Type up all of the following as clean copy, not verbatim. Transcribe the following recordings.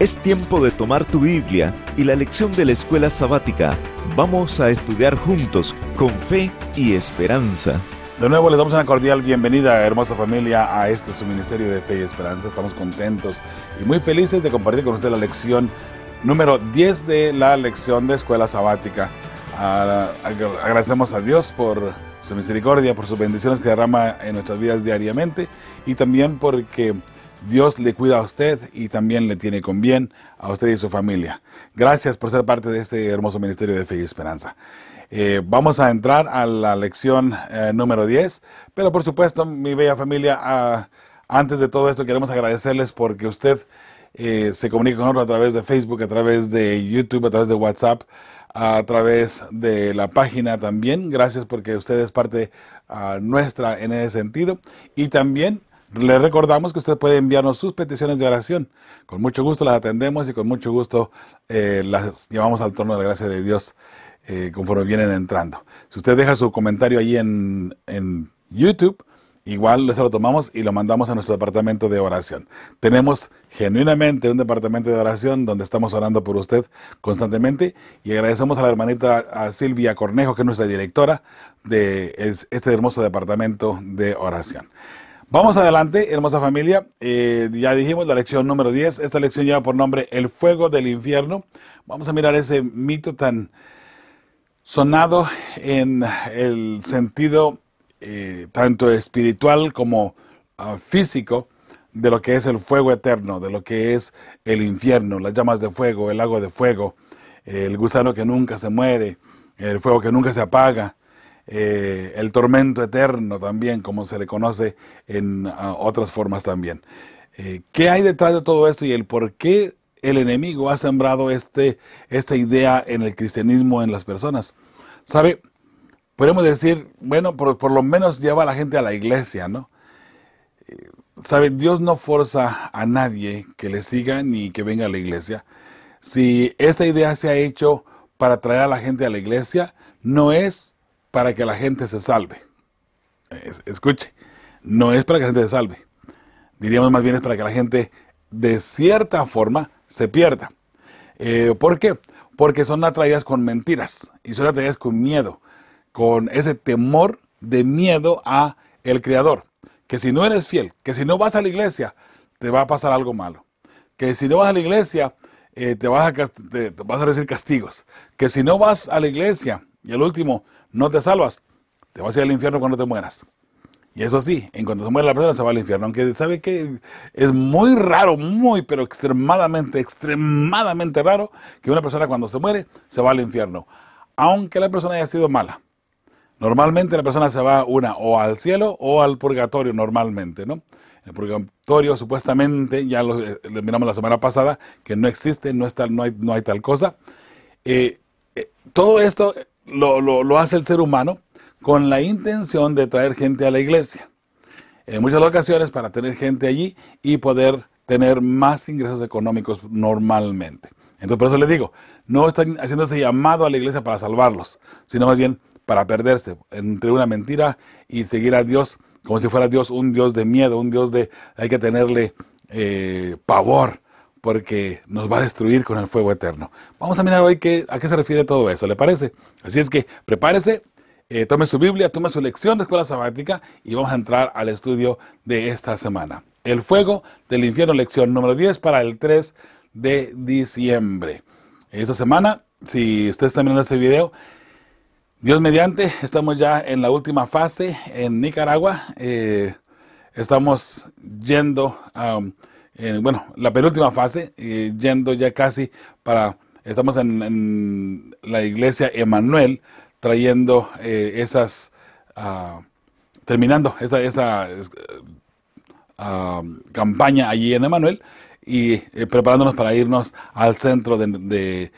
Es tiempo de tomar tu Biblia y la lección de la escuela sabática. Vamos a estudiar juntos con fe y esperanza. De nuevo les damos una cordial bienvenida, hermosa familia, a este su ministerio de fe y esperanza. Estamos contentos y muy felices de compartir con usted la lección número 10 de la lección de escuela sabática. Agradecemos a Dios por su misericordia, por sus bendiciones que derrama en nuestras vidas diariamente, y también porque Dios le cuida a usted y también le tiene con bien a usted y su familia. Gracias por ser parte de este hermoso ministerio de fe y esperanza. Vamos a entrar a la lección número 10, pero por supuesto, mi bella familia, antes de todo esto queremos agradecerles porque usted se comunica con nosotros a través de Facebook, a través de YouTube, a través de WhatsApp, a través de la página también. Gracias porque usted es parte nuestra en ese sentido. Y también le recordamos que usted puede enviarnos sus peticiones de oración. Con mucho gusto las atendemos y con mucho gusto las llevamos al trono de la gracia de Dios conforme vienen entrando. Si usted deja su comentario ahí en YouTube, igual lo tomamos y lo mandamos a nuestro departamento de oración. Tenemos genuinamente un departamento de oración donde estamos orando por usted constantemente, y agradecemos a la hermanita Silvia Cornejo, que es nuestra directora de este hermoso departamento de oración. Vamos adelante, hermosa familia. Ya dijimos la lección número 10. Esta lección lleva por nombre El fuego del infierno. Vamos a mirar ese mito tan sonado en el sentido tanto espiritual como físico de lo que es el fuego eterno, de lo que es el infierno, las llamas de fuego, el lago de fuego, el gusano que nunca se muere, el fuego que nunca se apaga, el tormento eterno también, como se le conoce en otras formas también. ¿Qué hay detrás de todo esto y el por qué el enemigo ha sembrado esta idea en el cristianismo en las personas? ¿Sabe? Podemos decir, bueno, por lo menos lleva a la gente a la iglesia, ¿no? ¿Sabe? Dios no forza a nadie que le siga ni que venga a la iglesia. Si esta idea se ha hecho para traer a la gente a la iglesia, no es para que la gente se salve. Escuche, no es para que la gente se salve. Diríamos más bien es para que la gente de cierta forma se pierda. ¿Por qué? Porque son atraídas con mentiras y son atraídas con miedo, con ese temor de miedo a el Creador. Que si no eres fiel, que si no vas a la iglesia, te va a pasar algo malo. Que si no vas a la iglesia, te vas a recibir castigos. Que si no vas a la iglesia y al último no te salvas, te vas a ir al infierno cuando te mueras. Y eso sí, en cuanto se muere la persona se va al infierno. Aunque sabe que es muy raro, pero extremadamente raro que una persona cuando se muere se va al infierno. Aunque la persona haya sido mala. Normalmente la persona se va o al cielo o al purgatorio normalmente, ¿no? El purgatorio supuestamente, ya lo miramos la semana pasada, que no existe, no hay tal cosa. Todo esto lo hace el ser humano con la intención de traer gente a la iglesia. En muchas ocasiones para tener gente allí y poder tener más ingresos económicos normalmente. Entonces por eso les digo, no están haciendo ese llamado a la iglesia para salvarlos, sino más bien para perderse entre una mentira y seguir a Dios como si fuera Dios un Dios de miedo, un Dios de hay que tenerle pavor, porque nos va a destruir con el fuego eterno. Vamos a mirar hoy a qué se refiere todo eso, ¿le parece? Así es que prepárese, tome su Biblia, tome su lección de escuela sabática y vamos a entrar al estudio de esta semana. El fuego del infierno, lección número 10 para el 3 de diciembre. Esta semana, si usted está mirando este video, Dios mediante, estamos ya en la última fase en Nicaragua. Estamos yendo, la penúltima fase, yendo ya casi estamos en la iglesia Emanuel, trayendo terminando esta campaña allí en Emanuel y preparándonos para irnos al centro de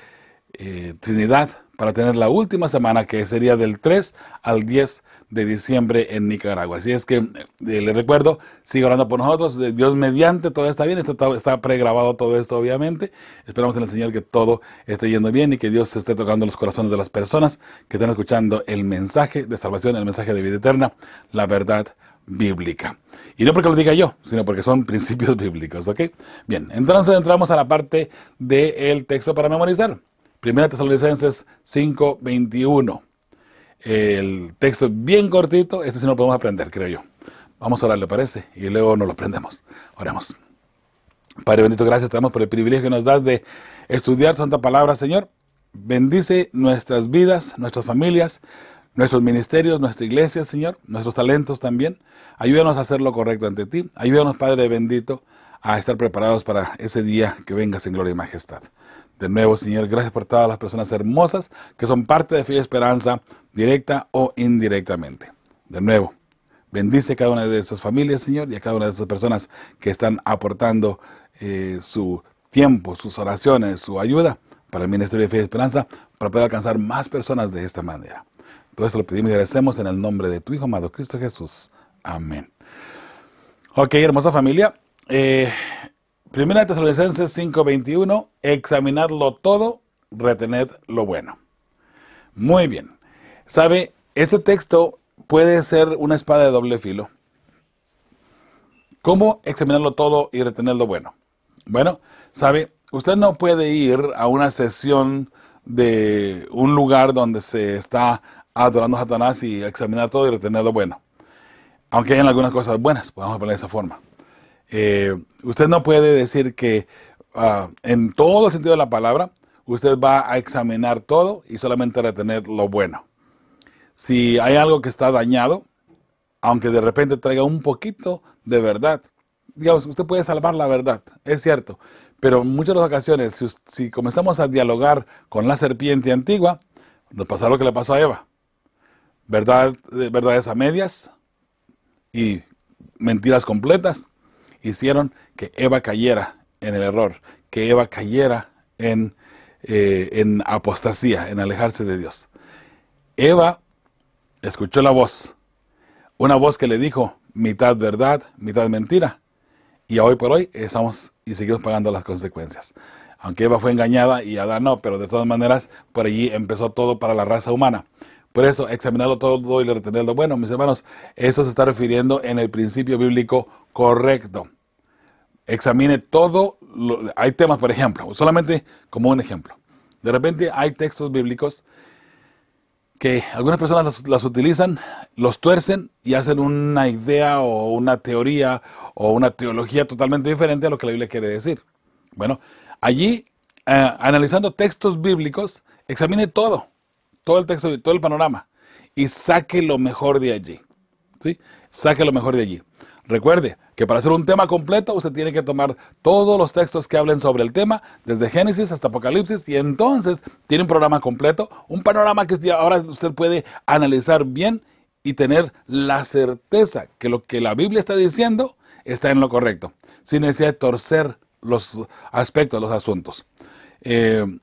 Trinidad, para tener la última semana que sería del 3 al 10 de diciembre en Nicaragua. Así es que le recuerdo, siga orando por nosotros, Dios mediante, todo está bien, está pregrabado todo esto obviamente. Esperamos en el Señor que todo esté yendo bien y que Dios esté tocando los corazones de las personas que están escuchando el mensaje de salvación, el mensaje de vida eterna, la verdad bíblica. Y no porque lo diga yo, sino porque son principios bíblicos, ¿ok? Bien, entonces entramos a la parte del texto para memorizar. 1 Tesalonicenses 5:21. El texto es bien cortito, este sí no lo podemos aprender, creo yo. Vamos a orar, ¿le parece? Y luego nos lo aprendemos. Oremos. Padre bendito, gracias te damos por el privilegio que nos das de estudiar Santa Palabra, Señor. Bendice nuestras vidas, nuestras familias, nuestros ministerios, nuestra iglesia, Señor, nuestros talentos también. Ayúdanos a hacer lo correcto ante ti. Ayúdanos, Padre bendito, a estar preparados para ese día que vengas en gloria y majestad. De nuevo, Señor, gracias por todas las personas hermosas que son parte de Fe y Esperanza, directa o indirectamente. De nuevo, bendice cada una de esas familias, Señor, y a cada una de esas personas que están aportando su tiempo, sus oraciones, su ayuda para el Ministerio de Fe y Esperanza, para poder alcanzar más personas de esta manera. Todo esto lo pedimos y agradecemos en el nombre de tu Hijo amado, Cristo Jesús. Amén. Ok, hermosa familia. 1 Tesalonicenses 5:21, examinadlo todo, retened lo bueno. Muy bien. ¿Sabe? Este texto puede ser una espada de doble filo. ¿Cómo examinarlo todo y retener lo bueno? Bueno, ¿sabe? Usted no puede ir a una sesión de un lugar donde se está adorando a Satanás y examinar todo y retener lo bueno. Aunque hayan algunas cosas buenas, podemos ponerlo de esa forma. Usted no puede decir que en todo el sentido de la palabra, usted va a examinar todo y solamente retener lo bueno. Si hay algo que está dañado, aunque de repente traiga un poquito de verdad, digamos, usted puede salvar la verdad, es cierto, pero en muchas de las ocasiones, si comenzamos a dialogar con la serpiente antigua, nos pasará lo que le pasó a Eva. Verdades a medias y mentiras completas hicieron que Eva cayera en el error, que Eva cayera en apostasía, en alejarse de Dios. Eva escuchó la voz, una voz que le dijo mitad verdad, mitad mentira. Y hoy por hoy estamos y seguimos pagando las consecuencias. Aunque Eva fue engañada y Adán no, pero de todas maneras por allí empezó todo para la raza humana. Por eso, examinarlo todo y retenerlo. Bueno, mis hermanos, eso se está refiriendo en el principio bíblico correcto. Examine todo. Hay temas, por ejemplo, solamente como un ejemplo. De repente hay textos bíblicos que algunas personas las utilizan, los tuercen y hacen una idea o una teoría o una teología totalmente diferente a lo que la Biblia quiere decir. Bueno, allí, analizando textos bíblicos, examine todo el texto, todo el panorama y saque lo mejor de allí. ¿Sí? Saque lo mejor de allí. Recuerde que para hacer un tema completo usted tiene que tomar todos los textos que hablen sobre el tema, desde Génesis hasta Apocalipsis, y entonces tiene un programa completo, un panorama que ahora usted puede analizar bien y tener la certeza que lo que la Biblia está diciendo está en lo correcto, sin necesidad de torcer los aspectos, los asuntos.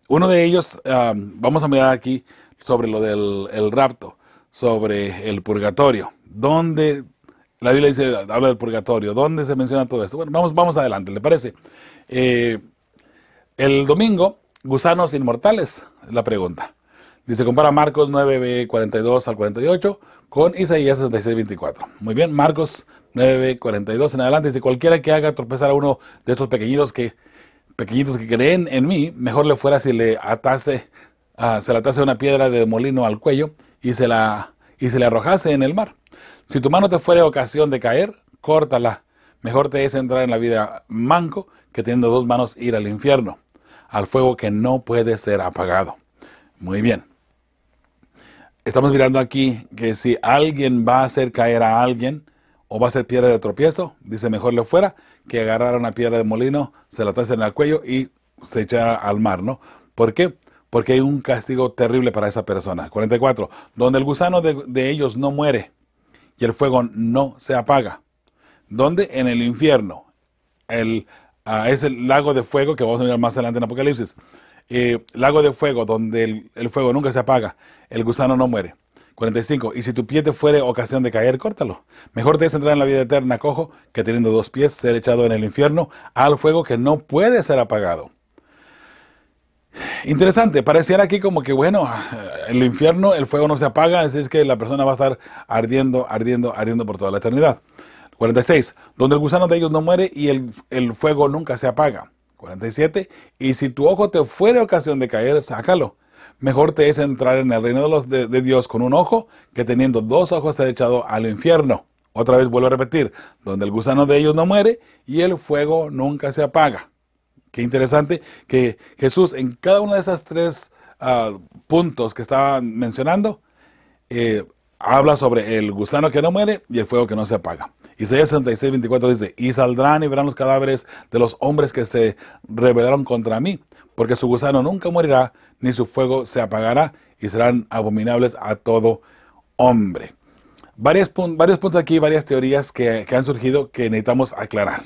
Uno de ellos, vamos a mirar aquí sobre lo del rapto, sobre el purgatorio, donde la Biblia dice, habla del purgatorio. ¿Dónde se menciona todo esto? Bueno, vamos adelante, ¿le parece? El domingo, gusanos inmortales, es la pregunta. Dice, compara Marcos 9, 42 al 48 con Isaías 66, 24. Muy bien, Marcos 9, 42 en adelante. Dice, cualquiera que haga tropezar a uno de estos pequeñitos que creen en mí, mejor le fuera si se le atase una piedra de molino al cuello y se le arrojase en el mar. Si tu mano te fuere ocasión de caer, córtala. Mejor te es entrar en la vida manco que teniendo dos manos ir al infierno, al fuego que no puede ser apagado. Muy bien. Estamos mirando aquí que si alguien va a hacer caer a alguien o va a ser piedra de tropiezo, dice mejor le fuera que agarrara una piedra de molino, se la atase en el cuello y se echara al mar, ¿no? ¿Por qué? Porque hay un castigo terrible para esa persona. 44. Donde el gusano de ellos no muere y el fuego no se apaga. ¿Dónde? En el infierno. Es el lago de fuego que vamos a mirar más adelante en Apocalipsis. Lago de fuego donde el fuego nunca se apaga. El gusano no muere. 45. Y si tu pie te fuere ocasión de caer, córtalo. Mejor te es entrar en la vida eterna cojo que teniendo dos pies ser echado en el infierno al fuego que no puede ser apagado. Interesante, pareciera aquí como que, bueno, en el infierno el fuego no se apaga, así es que la persona va a estar ardiendo por toda la eternidad. 46, donde el gusano de ellos no muere y el fuego nunca se apaga. 47, y si tu ojo te fuere ocasión de caer, sácalo. Mejor te es entrar en el reino de Dios con un ojo, que teniendo dos ojos ser echado al infierno. Otra vez vuelvo a repetir, donde el gusano de ellos no muere y el fuego nunca se apaga. Qué interesante que Jesús en cada uno de esos tres puntos que estaba mencionando, habla sobre el gusano que no muere y el fuego que no se apaga. Isaías 66, 24 dice, y saldrán y verán los cadáveres de los hombres que se rebelaron contra mí, porque su gusano nunca morirá, ni su fuego se apagará, y serán abominables a todo hombre. Varios puntos aquí, varias teorías que han surgido que necesitamos aclarar.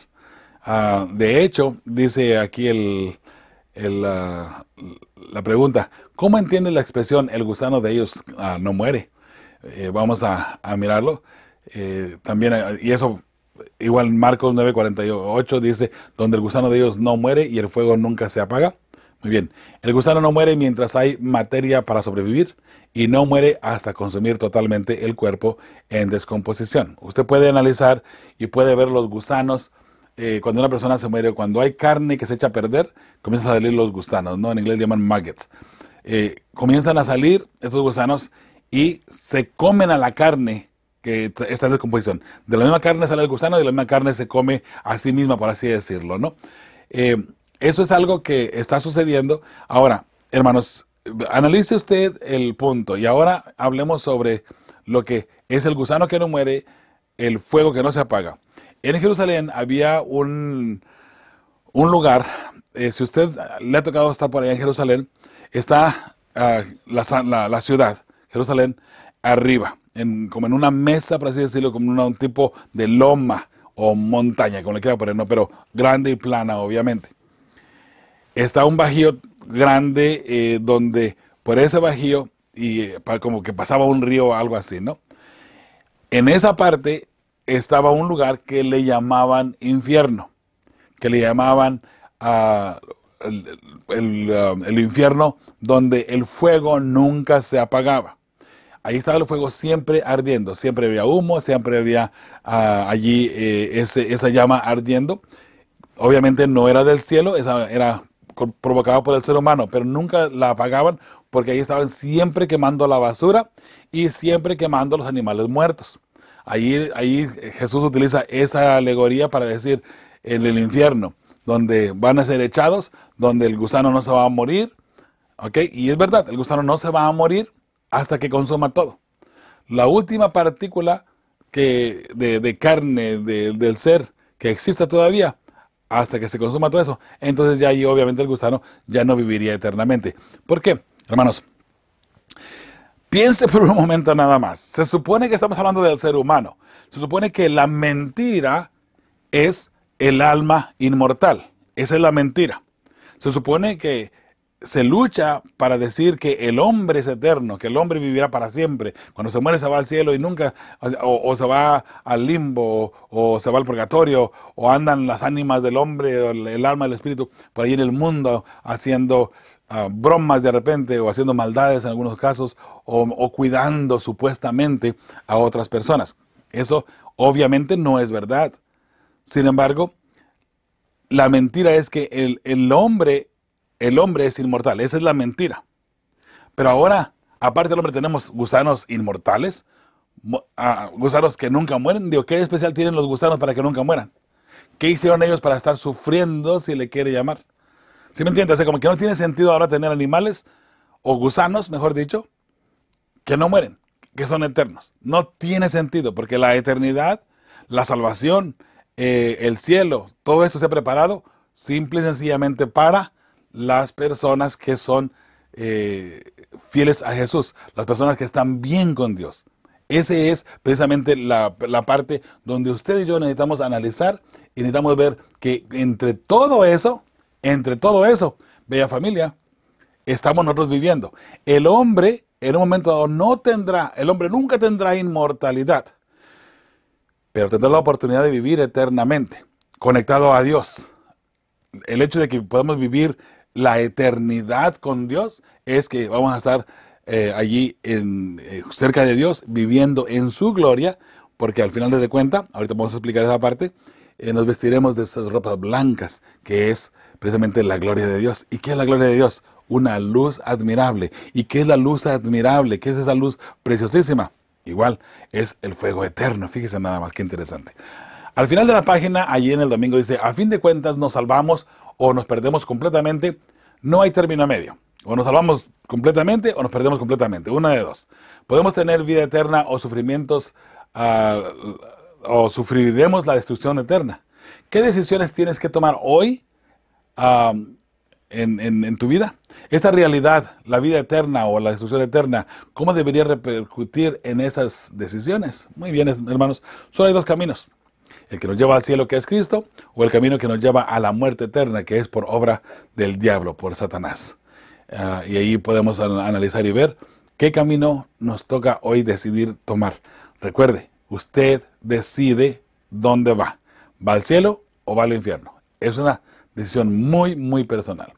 De hecho, dice aquí la pregunta, ¿cómo entiende la expresión el gusano de ellos no muere? Vamos a mirarlo. También, y eso, igual Marcos 9:48 dice, donde el gusano de ellos no muere y el fuego nunca se apaga. Muy bien, el gusano no muere mientras hay materia para sobrevivir y no muere hasta consumir totalmente el cuerpo en descomposición. Usted puede analizar y puede ver los gusanos. Cuando una persona se muere, cuando hay carne que se echa a perder, comienzan a salir los gusanos, ¿no? En inglés llaman maggots. Comienzan a salir estos gusanos y se comen a la carne que está en descomposición. De la misma carne sale el gusano y de la misma carne se come a sí misma, por así decirlo, ¿no? Eso es algo que está sucediendo. Ahora, hermanos, analice usted el punto y ahora hablemos sobre lo que es el gusano que no muere, el fuego que no se apaga. En Jerusalén había un lugar, si usted le ha tocado estar por allá en Jerusalén, está la ciudad, Jerusalén, arriba, como en una mesa, por así decirlo, como un tipo de loma o montaña, como le quiera poner, ¿no? Pero grande y plana, obviamente. Está un bajío grande donde por ese bajío, como que pasaba un río o algo así, ¿no? En esa parte estaba un lugar que le llamaban infierno, que le llamaban el infierno donde el fuego nunca se apagaba. Ahí estaba el fuego siempre ardiendo, siempre había humo, siempre había allí esa llama ardiendo. Obviamente no era del cielo, era provocada por el ser humano, pero nunca la apagaban porque ahí estaban siempre quemando la basura y siempre quemando los animales muertos. Ahí Jesús utiliza esa alegoría para decir en el infierno, donde van a ser echados, donde el gusano no se va a morir, ¿ok? Y es verdad, el gusano no se va a morir hasta que consuma todo. La última partícula de carne del ser que exista todavía, hasta que se consuma todo eso, entonces ya ahí obviamente el gusano ya no viviría eternamente. ¿Por qué? Hermanos, piense por un momento nada más. Se supone que estamos hablando del ser humano. Se supone que la mentira es el alma inmortal. Esa es la mentira. Se supone que se lucha para decir que el hombre es eterno, que el hombre vivirá para siempre. Cuando se muere se va al cielo y nunca, o se va al limbo, o se va al purgatorio, o andan las ánimas del hombre, el alma, el espíritu, por ahí en el mundo haciendo bromas de repente, o haciendo maldades en algunos casos, o cuidando supuestamente a otras personas. Eso obviamente no es verdad. Sin embargo, la mentira es que el hombre es inmortal. Esa es la mentira. Pero ahora, aparte del hombre, tenemos gusanos inmortales, gusanos que nunca mueren. Digo, ¿qué especial tienen los gusanos para que nunca mueran? ¿Qué hicieron ellos para estar sufriendo, si le quiere llamar? ¿Sí me entiendes? O sea, como que no tiene sentido ahora tener animales, o gusanos, mejor dicho, que no mueren, que son eternos. No tiene sentido, porque la eternidad, la salvación, el cielo, todo esto se ha preparado simple y sencillamente para las personas que son fieles a Jesús, las personas que están bien con Dios. Esa es precisamente la parte donde usted y yo necesitamos analizar y necesitamos ver que entre todo eso, bella familia, estamos nosotros viviendo. El hombre, en un momento dado, el hombre nunca tendrá inmortalidad, pero tendrá la oportunidad de vivir eternamente, conectado a Dios. El hecho de que podamos vivir la eternidad con Dios es que vamos a estar allí cerca de Dios, viviendo en su gloria, porque al final de cuentas, ahorita vamos a explicar esa parte, nos vestiremos de esas ropas blancas, que es precisamente la gloria de Dios. ¿Y qué es la gloria de Dios? Una luz admirable. ¿Y qué es la luz admirable? ¿Qué es esa luz preciosísima? Igual, es el fuego eterno. Fíjese nada más, qué interesante. Al final de la página, allí en el domingo dice, a fin de cuentas nos salvamos o nos perdemos completamente. No hay término medio. O nos salvamos completamente o nos perdemos completamente. Una de dos. Podemos tener vida eterna o sufrimientos, o sufriremos la destrucción eterna. ¿Qué decisiones tienes que tomar hoy en tu vida? Esta realidad, la vida eterna o la destrucción eterna, ¿cómo debería repercutir en esas decisiones? Muy bien, hermanos, solo hay dos caminos. El que nos lleva al cielo, que es Cristo, o el camino que nos lleva a la muerte eterna, que es por obra del diablo, por Satanás. Y ahí podemos analizar y ver qué camino nos toca hoy decidir tomar. Recuerde, usted decide dónde va. ¿Va al cielo o va al infierno? Es una decisión muy, muy personal.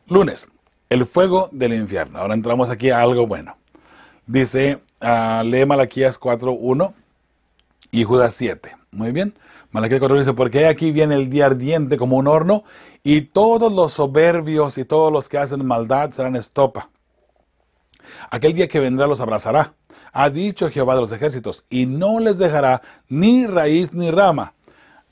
Lunes, el fuego del infierno. Ahora entramos aquí a algo bueno. Dice, lee Malaquías 4:1 y Judas 7. Muy bien. Malaquías 4 dice, porque aquí viene el día ardiente como un horno, y todos los soberbios y todos los que hacen maldad serán estopa. Aquel día que vendrá los abrazará, ha dicho Jehová de los ejércitos, y no les dejará ni raíz ni rama.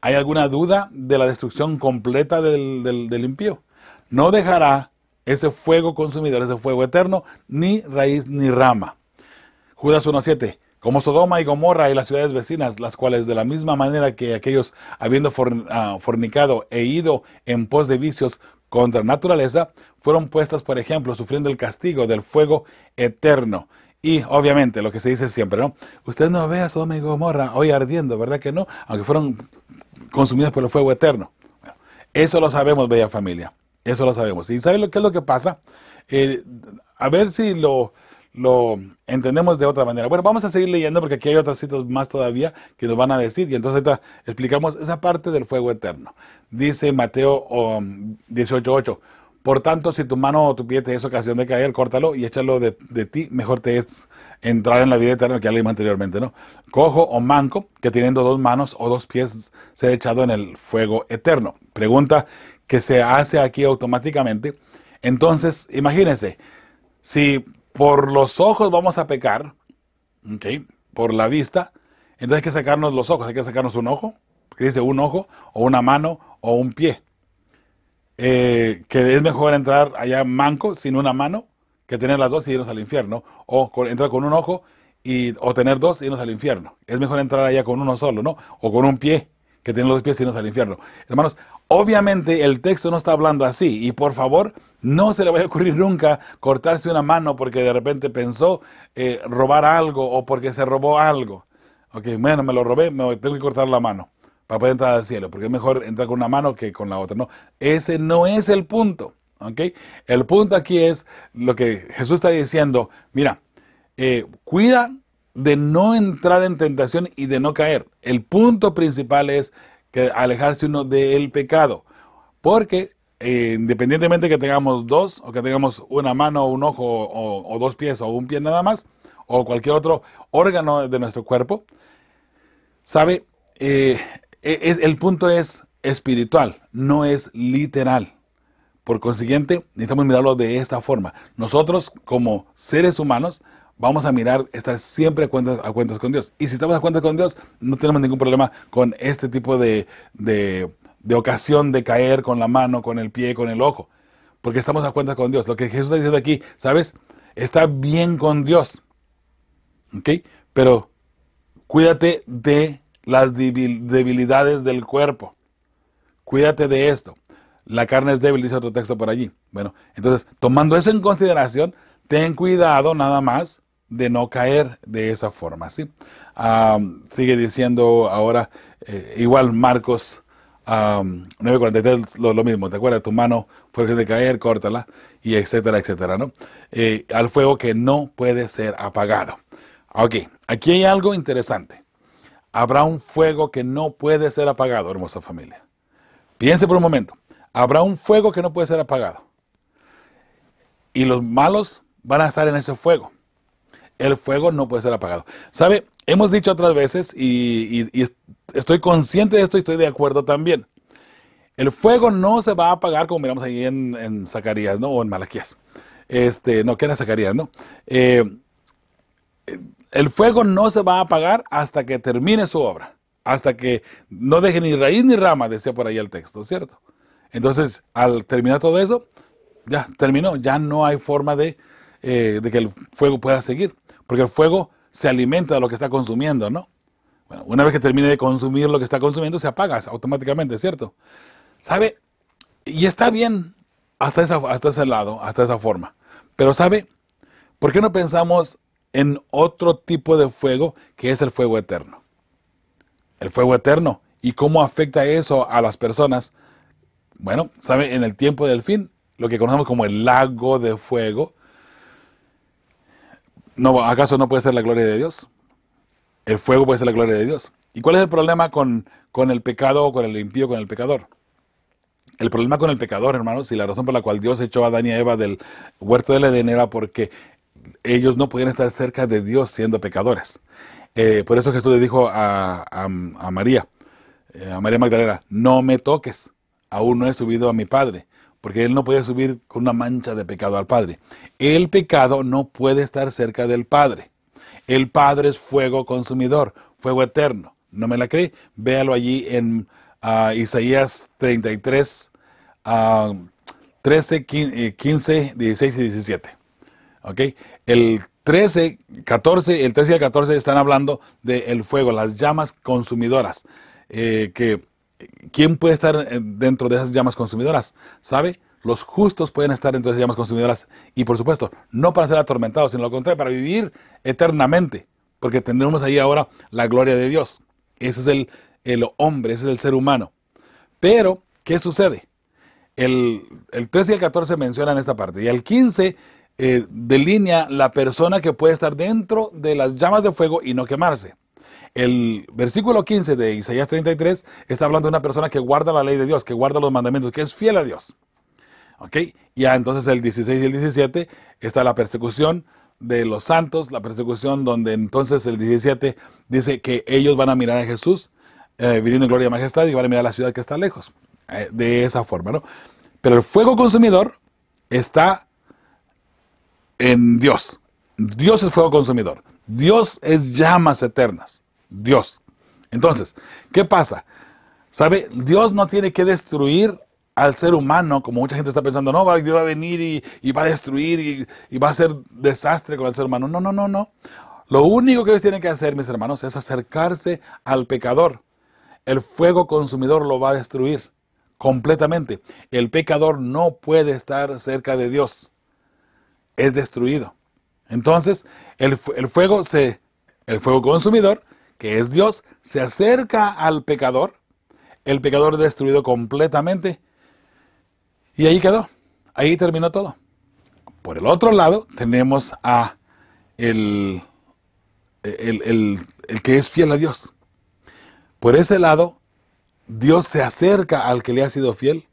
¿Hay alguna duda de la destrucción completa del impío? No dejará ese fuego consumidor, ese fuego eterno, ni raíz ni rama. Judas 1:7. Como Sodoma y Gomorra y las ciudades vecinas, las cuales de la misma manera que aquellos habiendo fornicado e ido en pos de vicios contra naturaleza, fueron puestas, por ejemplo, sufriendo el castigo del fuego eterno. Y obviamente lo que se dice siempre, ¿no? Usted no ve a Sodoma y Gomorra hoy ardiendo, ¿verdad que no? Aunque fueron consumidas por el fuego eterno. Bueno, eso lo sabemos, bella familia. Eso lo sabemos. ¿Y saben qué es lo que pasa? A ver si lo entendemos de otra manera. Bueno, vamos a seguir leyendo porque aquí hay otras citas más todavía que nos van a decir. Y entonces ahorita explicamos esa parte del fuego eterno. Dice Mateo 18:8. Por tanto, si tu mano o tu pie te es ocasión de caer, córtalo y échalo de ti. Mejor te es entrar en la vida eterna, que ya leímos anteriormente, ¿no? Cojo o manco, que teniendo dos manos o dos pies, se ha echado en el fuego eterno. Pregunta que se hace aquí automáticamente. Entonces, imagínense, si por los ojos vamos a pecar, ¿okay? Por la vista, entonces hay que sacarnos los ojos, hay que sacarnos un ojo, que dice un ojo, o una mano, o un pie. Que es mejor entrar allá manco, sin una mano, que tener las dos y irnos al infierno, o entrar con un ojo, o tener dos y irnos al infierno. Es mejor entrar allá con uno solo, ¿no? O con un pie, que tener los pies y irnos al infierno. Hermanos, obviamente el texto no está hablando así, y por favor, no se le vaya a ocurrir nunca cortarse una mano porque de repente pensó robar algo o porque se robó algo. Ok, bueno, me lo robé, me tengo que cortar la mano para poder entrar al cielo, porque es mejor entrar con una mano que con la otra. No, ese no es el punto. Ok, el punto aquí es lo que Jesús está diciendo. Mira, cuida de no entrar en tentación y de no caer. El punto principal es que alejarse uno del pecado, porque independientemente que tengamos dos, o que tengamos una mano, un ojo, o dos pies, o un pie nada más, o cualquier otro órgano de nuestro cuerpo, ¿sabe? El punto es espiritual, no es literal. Por consiguiente, necesitamos mirarlo de esta forma. Nosotros, como seres humanos, vamos a estar siempre a cuentas con Dios. Y si estamos a cuentas con Dios, no tenemos ningún problema con este tipo de ocasión de caer con la mano, con el pie, con el ojo. Porque estamos a cuentas con Dios. Lo que Jesús está diciendo aquí, ¿sabes? Está bien con Dios. ¿Ok? Pero cuídate de las debilidades del cuerpo. Cuídate de esto. La carne es débil, dice otro texto por allí. Bueno, entonces, tomando eso en consideración, ten cuidado nada más de no caer de esa forma, ¿sí? Sigue diciendo ahora, igual Marcos 9:43, lo mismo, ¿te acuerdas? Tu mano fue de caer, córtala, y etcétera, etcétera, ¿no? Al fuego que no puede ser apagado. Ok, aquí hay algo interesante. Habrá un fuego que no puede ser apagado, hermosa familia. Piense por un momento. Habrá un fuego que no puede ser apagado. Y los malos van a estar en ese fuego. El fuego no puede ser apagado. ¿Sabe? Hemos dicho otras veces y estoy consciente de esto y estoy de acuerdo también. El fuego no se va a apagar como miramos ahí en Zacarías, ¿no? O en Malaquías. No, que era Zacarías, ¿no? El fuego no se va a apagar hasta que termine su obra. Hasta que no deje ni raíz ni rama, decía por ahí el texto, ¿cierto? Entonces, al terminar todo eso, ya terminó. Ya no hay forma de que el fuego pueda seguir. Porque el fuego se alimenta de lo que está consumiendo, ¿no? Bueno, una vez que termine de consumir lo que está consumiendo, se apaga automáticamente, ¿cierto? ¿Sabe? Y está bien hasta ese lado, hasta esa forma. Pero ¿sabe? ¿Por qué no pensamos en otro tipo de fuego que es el fuego eterno? El fuego eterno. ¿Y cómo afecta eso a las personas? Bueno, ¿sabe? En el tiempo del fin, lo que conocemos como el lago de fuego, ¿no, acaso no puede ser la gloria de Dios? El fuego puede ser la gloria de Dios. ¿Y cuál es el problema con el pecado o con el impío, con el pecador? El problema con el pecador, hermanos, y la razón por la cual Dios echó a Adán y a Eva del huerto del Edén era porque ellos no podían estar cerca de Dios siendo pecadores. Por eso Jesús le dijo a María Magdalena, no me toques, aún no he subido a mi Padre, porque él no podía subir con una mancha de pecado al Padre. El pecado no puede estar cerca del Padre. El Padre es fuego consumidor, fuego eterno. ¿No me la cree? Véalo allí en Isaías 33, 13, 15, 16 y 17. ¿Ok? El 13 y el 14 están hablando del fuego, las llamas consumidoras. ¿Quién puede estar dentro de esas llamas consumidoras? ¿Sabe? Los justos pueden estar dentro de esas llamas consumidoras. Y por supuesto, no para ser atormentados, sino lo contrario, para vivir eternamente. Porque tendremos ahí ahora la gloria de Dios. Ese es el hombre, ese es el ser humano. Pero, ¿qué sucede? El 13 y el 14 mencionan esta parte. Y el 15 delinea la persona que puede estar dentro de las llamas de fuego y no quemarse. El versículo 15 de Isaías 33 está hablando de una persona que guarda la ley de Dios, que guarda los mandamientos, que es fiel a Dios. ¿Ok? Ya entonces el 16 y el 17 está la persecución de los santos, la persecución donde entonces el 17 dice que ellos van a mirar a Jesús viniendo en gloria y majestad y van a mirar a la ciudad que está lejos. De esa forma, ¿no? Pero el fuego consumidor está en Dios. Dios es fuego consumidor. Dios es llamas eternas. Dios. Entonces, ¿qué pasa? ¿Sabe? Dios no tiene que destruir al ser humano, como mucha gente está pensando, no, Dios va a venir y va a destruir y va a hacer desastre con el ser humano. No, no, no, no. Lo único que ellos tienen que hacer, mis hermanos, es acercarse al pecador. El fuego consumidor lo va a destruir completamente. El pecador no puede estar cerca de Dios. Es destruido. Entonces, el fuego consumidor, que es Dios, se acerca al pecador. El pecador es destruido completamente. Y ahí quedó. Ahí terminó todo. Por el otro lado, tenemos a el que es fiel a Dios. Por ese lado, Dios se acerca al que le ha sido fiel,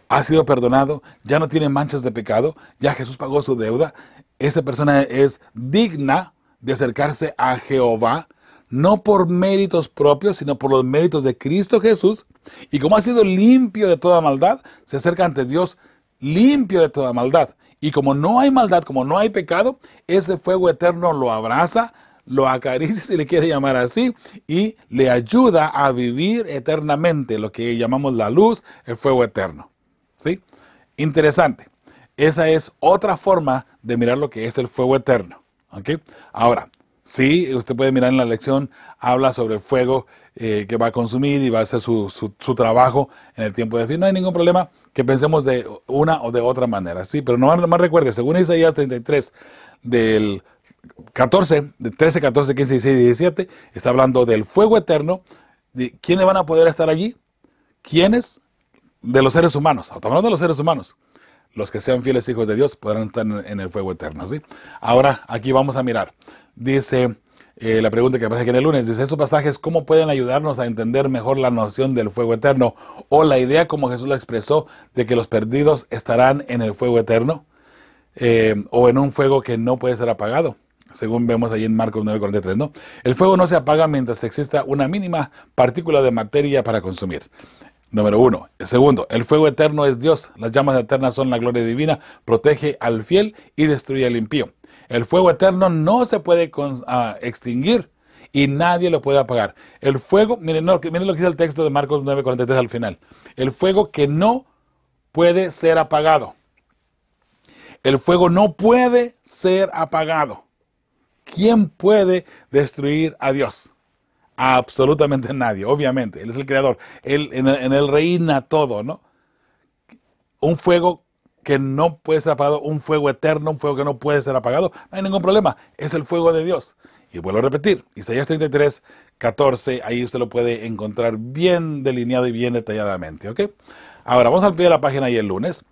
ha sido perdonado, ya no tiene manchas de pecado, ya Jesús pagó su deuda. Esa persona es digna de acercarse a Jehová, no por méritos propios, sino por los méritos de Cristo Jesús. Y como ha sido limpio de toda maldad, se acerca ante Dios limpio de toda maldad. Y como no hay maldad, como no hay pecado, ese fuego eterno lo abraza, lo acaricia, si le quiere llamar así, y le ayuda a vivir eternamente, lo que llamamos la luz, el fuego eterno. ¿Sí? Interesante. Esa es otra forma de mirar lo que es el fuego eterno. ¿Ok? Ahora, sí, usted puede mirar en la lección, habla sobre el fuego que va a consumir y va a hacer su trabajo en el tiempo de fin. No hay ningún problema que pensemos de una o de otra manera, ¿sí? Pero no más recuerde, según Isaías 33, del 14, de 13, 14, 15, 16 y 17, está hablando del fuego eterno. ¿De quiénes van a poder estar allí? ¿Quiénes? De los seres humanos. Estamos hablando de los seres humanos. Los que sean fieles hijos de Dios podrán estar en el fuego eterno, ¿sí? Ahora, aquí vamos a mirar. Dice la pregunta que aparece aquí en el lunes. Dice, estos pasajes, ¿cómo pueden ayudarnos a entender mejor la noción del fuego eterno? O la idea, como Jesús la expresó, de que los perdidos estarán en el fuego eterno. O en un fuego que no puede ser apagado. según vemos ahí en Marcos 9:43, ¿no? El fuego no se apaga mientras exista una mínima partícula de materia para consumir. Número 1. Segundo, el fuego eterno es Dios. Las llamas eternas son la gloria divina, protege al fiel y destruye al impío. El fuego eterno no se puede extinguir y nadie lo puede apagar. El fuego, miren lo que dice el texto de Marcos 9:43 al final. El fuego que no puede ser apagado. El fuego no puede ser apagado. ¿Quién puede destruir a Dios? Absolutamente nadie, obviamente. Él es el creador. En él reina todo, ¿no? Un fuego que no puede ser apagado, un fuego eterno, un fuego que no puede ser apagado, no hay ningún problema. Es el fuego de Dios. Y vuelvo a repetir, Isaías 33:14, ahí usted lo puede encontrar bien delineado y bien detalladamente, ¿ok? Ahora, vamos al pie de la página y el lunes.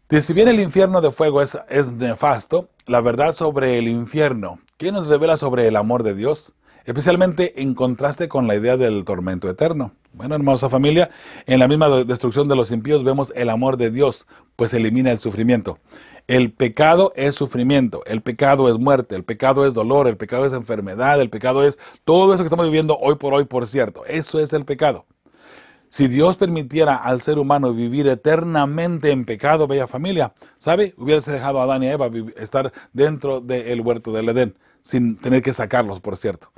Dice, si bien el infierno de fuego es nefasto, la verdad sobre el infierno, ¿qué nos revela sobre el amor de Dios? Especialmente en contraste con la idea del tormento eterno. Bueno, hermosa familia, en la misma destrucción de los impíos vemos el amor de Dios, pues elimina el sufrimiento. El pecado es sufrimiento, el pecado es muerte, el pecado es dolor, el pecado es enfermedad, el pecado es todo eso que estamos viviendo hoy, por cierto. Eso es el pecado. Si Dios permitiera al ser humano vivir eternamente en pecado, bella familia, ¿sabe? Hubiese dejado a Adán y a Eva estar dentro del huerto del Edén, sin tener que sacarlos, por cierto.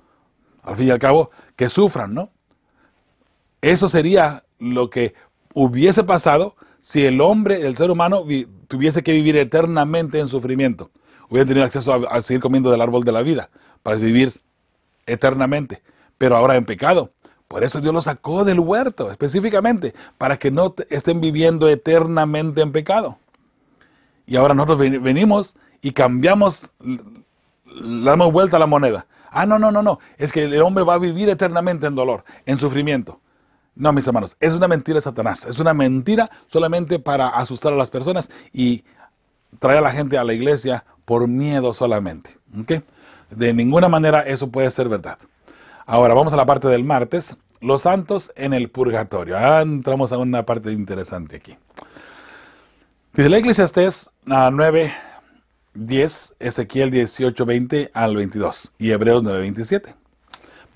Al fin y al cabo, que sufran, ¿no? Eso sería lo que hubiese pasado si el hombre, el ser humano, tuviese que vivir eternamente en sufrimiento. Hubiera tenido acceso a seguir comiendo del árbol de la vida, para vivir eternamente, pero ahora en pecado. Por eso Dios los sacó del huerto, específicamente, para que no estén viviendo eternamente en pecado. Y ahora nosotros venimos y cambiamos, le damos vuelta a la moneda. No, es que el hombre va a vivir eternamente en dolor, en sufrimiento. No, mis hermanos, es una mentira de Satanás, es una mentira solamente para asustar a las personas y traer a la gente a la iglesia por miedo solamente. ¿Okay? De ninguna manera eso puede ser verdad. Ahora vamos a la parte del martes, los santos en el purgatorio. Entramos a una parte interesante aquí. Dice la Eclesiastés 9:10, Ezequiel 18:20 al 22 y Hebreos 9:27.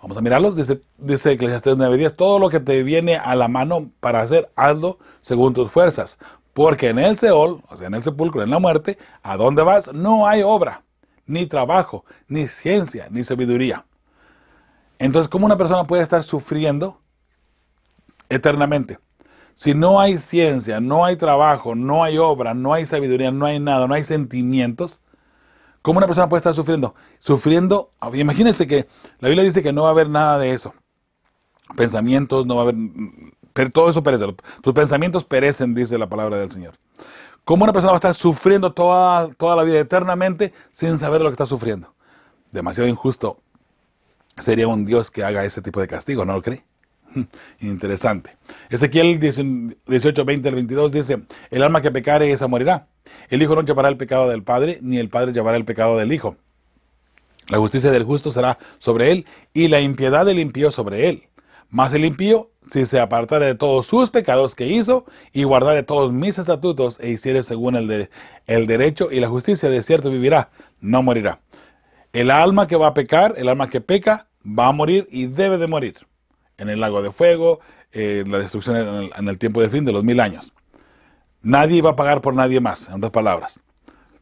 Vamos a mirarlos. Dice Eclesiastés 9:10, todo lo que te viene a la mano para hacer, hazlo según tus fuerzas. Porque en el Seol, o sea, en el sepulcro, en la muerte, ¿a dónde vas? No hay obra, ni trabajo, ni ciencia, ni sabiduría. Entonces, ¿cómo una persona puede estar sufriendo eternamente? Si no hay ciencia, no hay trabajo, no hay obra, no hay sabiduría, no hay nada, no hay sentimientos, ¿cómo una persona puede estar sufriendo? Imagínense que la Biblia dice que no va a haber nada de eso. Pensamientos, no va a haber, todo eso perece. Tus pensamientos perecen, dice la palabra del Señor. ¿Cómo una persona va a estar sufriendo toda la vida eternamente sin saber lo que está sufriendo? Demasiado injusto sería un Dios que haga ese tipo de castigo, ¿no lo cree? Interesante. Ezequiel 18:20 al 22 dice, el alma que pecare esa morirá. El hijo no llevará el pecado del padre, ni el padre llevará el pecado del hijo. La justicia del justo será sobre él, y la impiedad del impío sobre él. Mas el impío, si se apartare de todos sus pecados que hizo, y guardare todos mis estatutos, e hiciere según el derecho y la justicia, de cierto vivirá, no morirá. El alma que va a pecar, el alma que peca, va a morir y debe de morir. En el lago de fuego, la destrucción en el tiempo del fin de los 1000 años. Nadie va a pagar por nadie más, en otras palabras.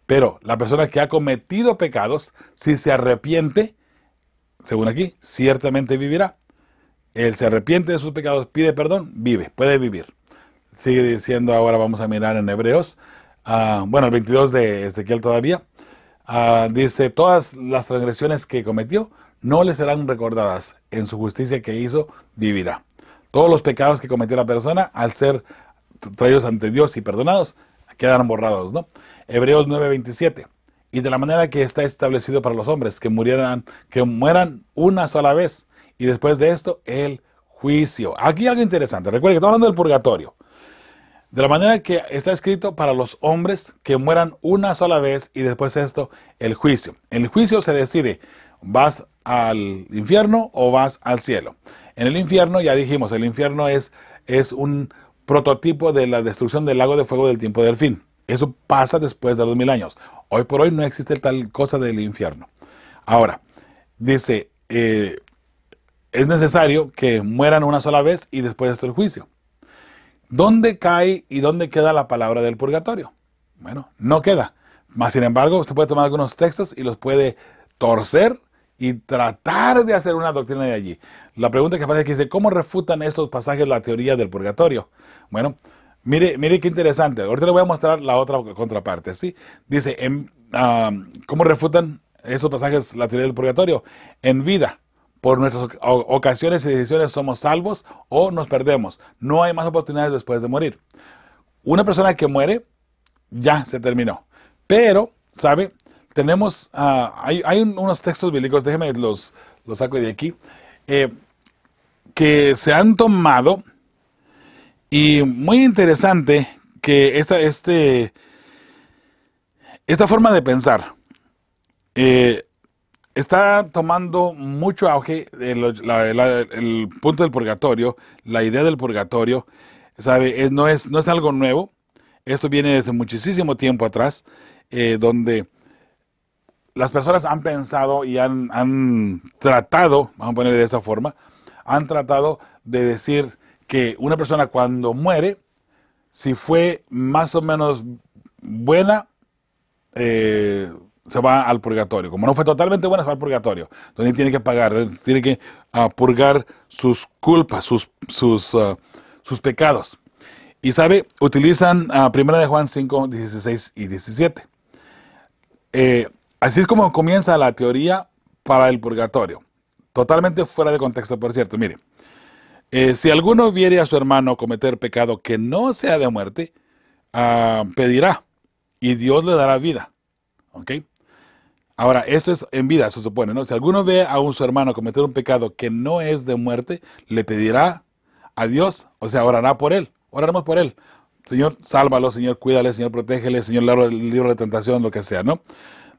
Pero la persona que ha cometido pecados, si se arrepiente, según aquí, ciertamente vivirá. Él se arrepiente de sus pecados, pide perdón, puede vivir. Sigue diciendo, ahora vamos a mirar en Hebreos, el 22 de Ezequiel todavía. Dice, todas las transgresiones que cometió no le serán recordadas. En su justicia que hizo, vivirá. Todos los pecados que cometió la persona, al ser traídos ante Dios y perdonados, quedarán borrados, ¿no? Hebreos 9:27. Y de la manera que está establecido para los hombres, que mueran una sola vez, y después de esto, el juicio. Aquí algo interesante. Recuerden que estamos hablando del purgatorio. De la manera que está escrito para los hombres que mueran una sola vez y después esto, el juicio. En el juicio se decide, ¿vas al infierno o vas al cielo? En el infierno, ya dijimos, el infierno es un prototipo de la destrucción del lago de fuego del tiempo del fin. Eso pasa después de los 1000 años. Hoy por hoy no existe tal cosa del infierno. Ahora, dice, es necesario que mueran una sola vez y después de esto el juicio. ¿Dónde cae y dónde queda la palabra del purgatorio? Bueno, no queda. Mas, sin embargo, usted puede tomar algunos textos y los puede torcer y tratar de hacer una doctrina de allí. La pregunta que aparece aquí dice, ¿cómo refutan estos pasajes la teoría del purgatorio? Bueno, mire qué interesante. Ahorita le voy a mostrar la otra contraparte, ¿sí? Dice, ¿cómo refutan estos pasajes la teoría del purgatorio? En vida, por nuestras ocasiones y decisiones somos salvos o nos perdemos. No hay más oportunidades después de morir. Una persona que muere, ya se terminó. Pero, ¿sabe? Tenemos, hay unos textos bíblicos, déjenme los saco de aquí, que se han tomado, y muy interesante que esta forma de pensar está tomando mucho auge el punto del purgatorio, la idea del purgatorio, ¿sabe? No es algo nuevo, esto viene desde muchísimo tiempo atrás, donde las personas han pensado y han tratado, vamos a ponerle de esa forma, han tratado de decir que una persona cuando muere, si fue más o menos buena, se va al purgatorio. Como no fue totalmente buena, se va al purgatorio, donde tiene que pagar, tiene que purgar sus culpas, sus pecados. Y sabe, utilizan 1 de Juan 5, 16 y 17. Así es como comienza la teoría para el purgatorio. Totalmente fuera de contexto, por cierto. Mire, si alguno viere a su hermano cometer pecado que no sea de muerte, pedirá y Dios le dará vida. ¿Ok? Ahora, esto es en vida, se supone, ¿no? Si alguno ve a su hermano cometer un pecado que no es de muerte, le pedirá a Dios, o sea, orará por él. Oraremos por él. Señor, sálvalo, Señor, cuídale, Señor, protégele, Señor, libro de tentación, lo que sea, ¿no?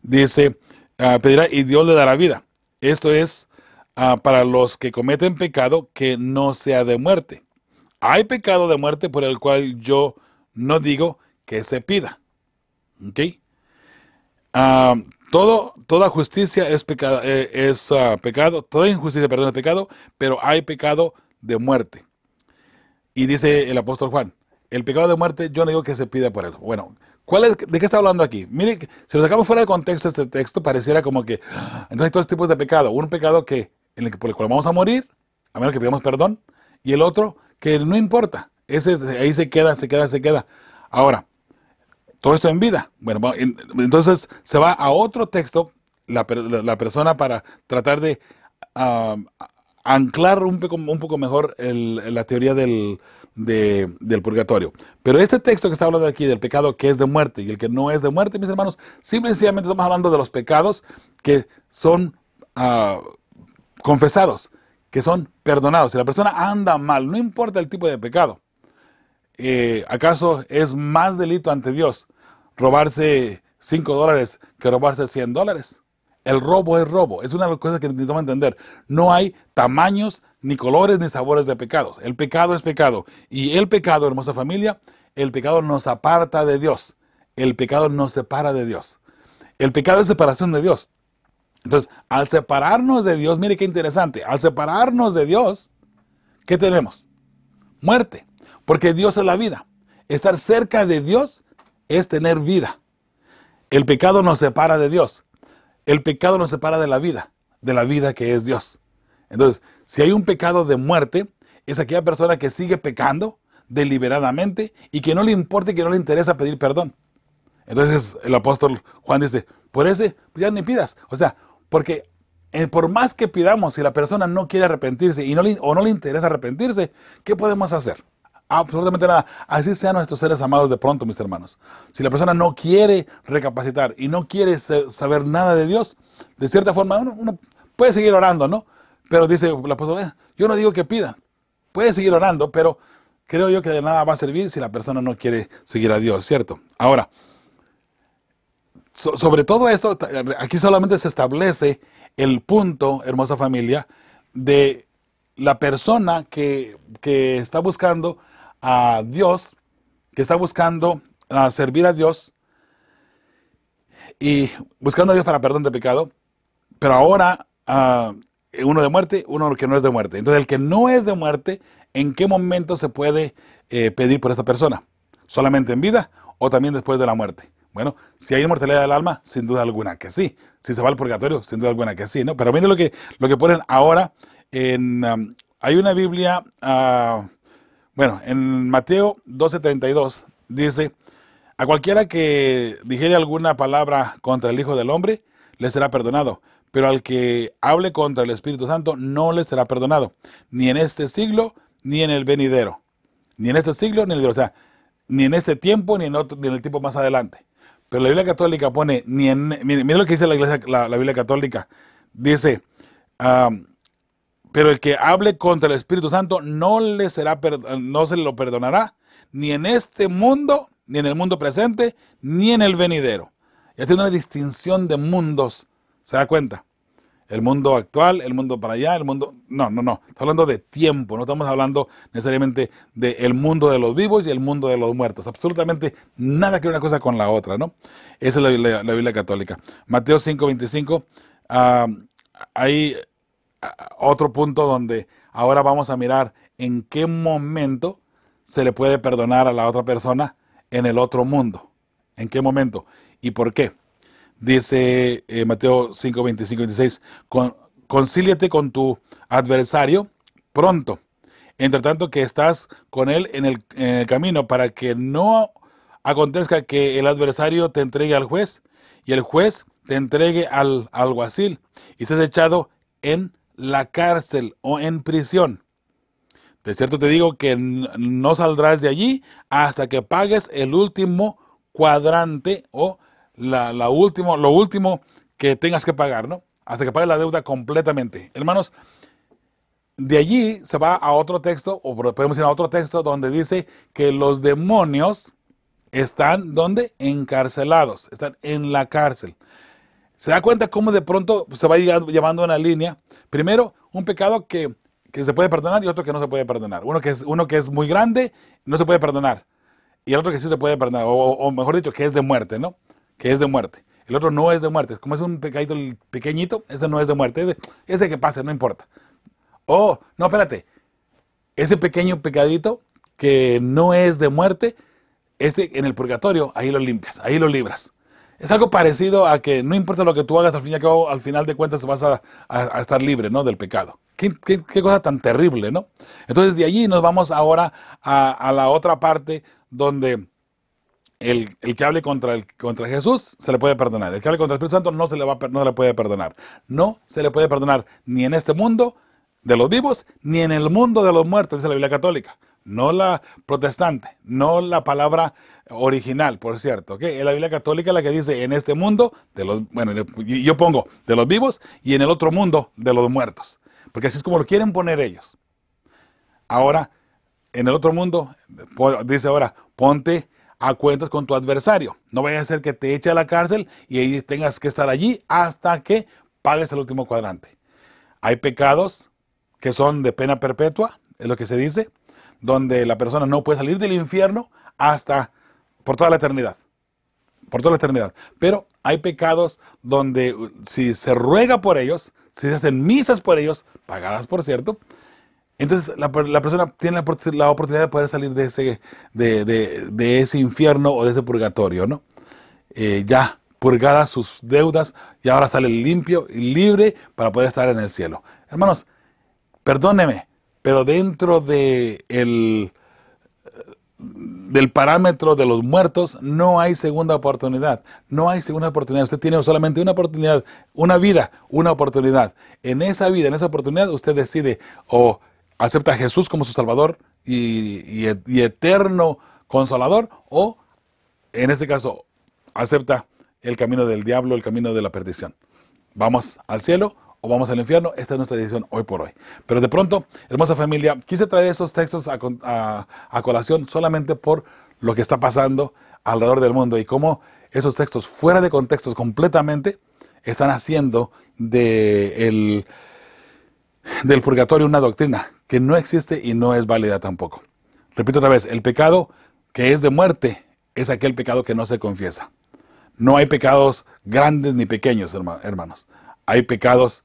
Dice, pedirá y Dios le dará vida. Esto es para los que cometen pecado que no sea de muerte. Hay pecado de muerte por el cual yo no digo que se pida. ¿Ok? Toda justicia es pecado, pecado, toda injusticia, perdón, es pecado, pero hay pecado de muerte. Y dice el apóstol Juan, el pecado de muerte yo no digo que se pida por eso. Bueno, ¿de qué está hablando aquí? Mire, si lo sacamos fuera de contexto este texto, pareciera como que, entonces hay todos tipos de pecado. Un pecado por el cual vamos a morir, a menos que pidamos perdón, y el otro que no importa. Ese ahí se queda. Ahora, todo esto en vida. Bueno, entonces se va a otro texto, la persona para tratar de anclar un poco mejor la teoría del purgatorio. Pero este texto que está hablando aquí del pecado que es de muerte y el que no es de muerte, mis hermanos, simple y sencillamente estamos hablando de los pecados que son confesados, que son perdonados. Si la persona anda mal, no importa el tipo de pecado, ¿acaso es más delito ante Dios robarse $5 que robarse $100? El robo es robo. Es una de las cosas que necesitamos entender. No hay tamaños, ni colores, ni sabores de pecados. El pecado es pecado. Y el pecado, hermosa familia, el pecado nos aparta de Dios. El pecado nos separa de Dios. El pecado es separación de Dios. Entonces, al separarnos de Dios, mire qué interesante. Al separarnos de Dios, ¿qué tenemos? Muerte. Porque Dios es la vida. Estar cerca de Dios es tener vida. El pecado nos separa de Dios. El pecado nos separa de la vida que es Dios. Entonces, si hay un pecado de muerte, es aquella persona que sigue pecando deliberadamente y que no le importa y que no le interesa pedir perdón. Entonces el apóstol Juan dice, por ese pues ya ni pidas. O sea, porque por más que pidamos, si la persona no quiere arrepentirse o no le interesa arrepentirse, ¿qué podemos hacer? Absolutamente nada. Así sean nuestros seres amados de pronto, mis hermanos. Si la persona no quiere recapacitar y no quiere saber nada de Dios, de cierta forma uno puede seguir orando, ¿no? Pero dice el apóstol, yo no digo que pidan. Puede seguir orando, pero creo yo que de nada va a servir si la persona no quiere seguir a Dios, ¿cierto? Ahora, sobre todo esto, aquí solamente se establece el punto, hermosa familia, de la persona que está buscando a Dios, que está buscando a servir a Dios y buscando a Dios para perdón de pecado, pero ahora uno de muerte, uno que no es de muerte. Entonces el que no es de muerte, ¿en qué momento se puede pedir por esta persona? ¿Solamente en vida o también después de la muerte? Bueno, si hay inmortalidad del alma, sin duda alguna que sí. Si se va al purgatorio, sin duda alguna que sí, ¿no? Pero miren lo que ponen ahora hay una Biblia, bueno, en Mateo 12:32 dice: a cualquiera que dijere alguna palabra contra el Hijo del Hombre, le será perdonado. Pero al que hable contra el Espíritu Santo, no le será perdonado. Ni en este siglo, ni en el venidero. Ni en este siglo, ni en el venidero. O sea, ni en este tiempo, ni en el tiempo más adelante. Pero la Biblia Católica pone, miren lo que dice la Biblia Católica. Dice, pero el que hable contra el Espíritu Santo, no se lo perdonará, ni en este mundo, ni en el mundo presente, ni en el venidero. Ya tiene una distinción de mundos. ¿Se da cuenta? El mundo actual, el mundo para allá, el mundo... No. Estamos hablando de tiempo, no estamos hablando necesariamente del mundo de los vivos y el mundo de los muertos. Absolutamente nada que ver una cosa con la otra, ¿no? Esa es la Biblia Católica. Mateo 5:25, hay otro punto donde ahora vamos a mirar en qué momento se le puede perdonar a la otra persona en el otro mundo. ¿En qué momento? ¿Y por qué? Dice Mateo 5:25-26, concíliate con tu adversario pronto, entre tanto que estás con él en el camino, para que no acontezca que el adversario te entregue al juez y el juez te entregue al alguacil y seas echado en la cárcel o en prisión. De cierto te digo que no saldrás de allí hasta que pagues el último cuadrante o lo último que tengas que pagar, ¿no? Hasta que pagues la deuda completamente. Hermanos, de allí se va a otro texto, o podemos ir a otro texto donde dice que los demonios están, ¿dónde? Encarcelados, están en la cárcel. ¿Se da cuenta cómo de pronto se va llevando una línea? Primero, un pecado que se puede perdonar y otro que no se puede perdonar. Uno que es muy grande, no se puede perdonar. Y el otro que sí se puede perdonar, o mejor dicho, que es de muerte, ¿no? Que es de muerte. El otro no es de muerte. Como es un pecadito pequeñito, ese no es de muerte. Ese que pase, no importa. Oh, no, espérate. Ese pequeño pecadito que no es de muerte, en el purgatorio, ahí lo limpias, ahí lo libras. Es algo parecido a que no importa lo que tú hagas, al fin y al cabo, al final de cuentas vas a estar libre, ¿no? Del pecado. ¿Qué cosa tan terrible, ¿no? Entonces de allí nos vamos ahora a la otra parte donde el que hable contra Jesús se le puede perdonar. El que hable contra el Espíritu Santo no se le puede perdonar. No se le puede perdonar ni en este mundo de los vivos, ni en el mundo de los muertos, dice la Biblia Católica. No la protestante, no la palabra original, por cierto. ¿Okay? Es la Biblia Católica la que dice en este mundo, yo pongo de los vivos y en el otro mundo de los muertos. Porque así es como lo quieren poner ellos. Ahora, en el otro mundo, dice ahora, ponte a cuentas con tu adversario. No vaya a ser que te eche a la cárcel y ahí tengas que estar allí hasta que pagues el último cuadrante. Hay pecados que son de pena perpetua, es lo que se dice, donde la persona no puede salir del infierno por toda la eternidad. Por toda la eternidad. Pero hay pecados donde si se ruega por ellos, si se hacen misas por ellos, pagadas por cierto, entonces la persona tiene la oportunidad de poder salir de ese infierno o de ese purgatorio, ¿no? Ya purgadas sus deudas y ahora sale limpio y libre para poder estar en el cielo. Hermanos, perdóneme, pero dentro del parámetro de los muertos no hay segunda oportunidad. No hay segunda oportunidad. Usted tiene solamente una oportunidad, una vida, una oportunidad. En esa vida, en esa oportunidad, usted decide o acepta a Jesús como su Salvador y eterno Consolador, o en este caso acepta el camino del diablo, el camino de la perdición. ¿Vamos al cielo o vamos al infierno? Esta es nuestra decisión hoy por hoy. Pero de pronto, hermosa familia, quise traer esos textos a colación solamente por lo que está pasando alrededor del mundo y cómo esos textos, fuera de contextos completamente, están haciendo del purgatorio una doctrina que no existe y no es válida tampoco. Repito otra vez, el pecado que es de muerte es aquel pecado que no se confiesa. No hay pecados grandes ni pequeños, hermanos. hay pecados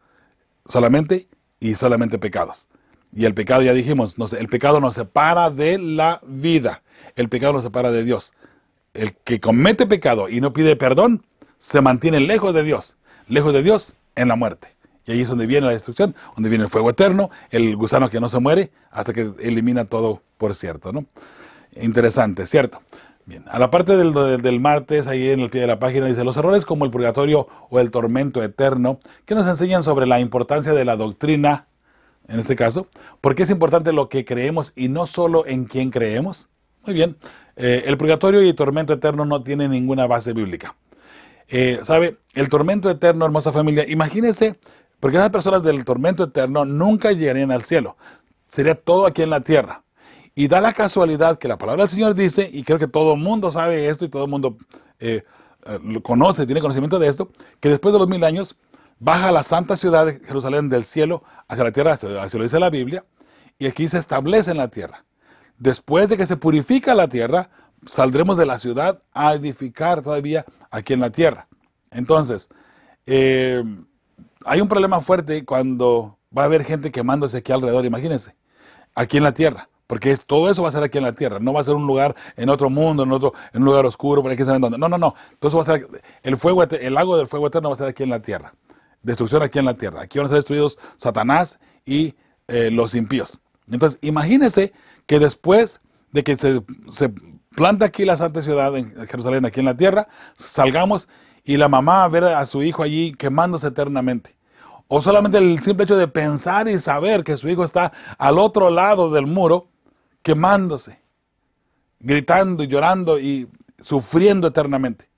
solamente y solamente pecados. Y el pecado, ya dijimos, el pecado nos separa de la vida. El pecado nos separa de Dios. El que comete pecado y no pide perdón, se mantiene lejos de Dios en la muerte. Y ahí es donde viene la destrucción, donde viene el fuego eterno, el gusano que no se muere, hasta que elimina todo por cierto, ¿no? Interesante, ¿cierto? Bien, a la parte del martes, ahí en el pie de la página, dice, los errores como el purgatorio o el tormento eterno, que nos enseñan sobre la importancia de la doctrina, en este caso, porque es importante lo que creemos y no solo en quién creemos. Muy bien, el purgatorio y el tormento eterno no tienen ninguna base bíblica. ¿Sabe? El tormento eterno, hermosa familia, imagínense, porque esas personas del tormento eterno nunca llegarían al cielo. Sería todo aquí en la tierra. Y da la casualidad que la palabra del Señor dice, y creo que todo el mundo sabe esto y todo el mundo lo conoce, tiene conocimiento de esto, que después de los 1000 años baja la santa ciudad de Jerusalén del cielo hacia la tierra, así lo dice la Biblia, y aquí se establece en la tierra. Después de que se purifica la tierra, saldremos de la ciudad a edificar todavía aquí en la tierra. Entonces, hay un problema fuerte cuando va a haber gente quemándose aquí alrededor, imagínense, aquí en la tierra. Porque todo eso va a ser aquí en la tierra, no va a ser un lugar en otro mundo, en un lugar oscuro, por ahí que saben dónde. No. Todo eso va a ser, el lago del fuego eterno va a ser aquí en la tierra. Destrucción aquí en la tierra. Aquí van a ser destruidos Satanás y los impíos. Entonces, imagínense que después de que se planta aquí la santa ciudad en Jerusalén, aquí en la tierra, salgamos y la mamá a ver a su hijo allí quemándose eternamente. O solamente el simple hecho de pensar y saber que su hijo está al otro lado del muro, quemándose, gritando y llorando y sufriendo eternamente.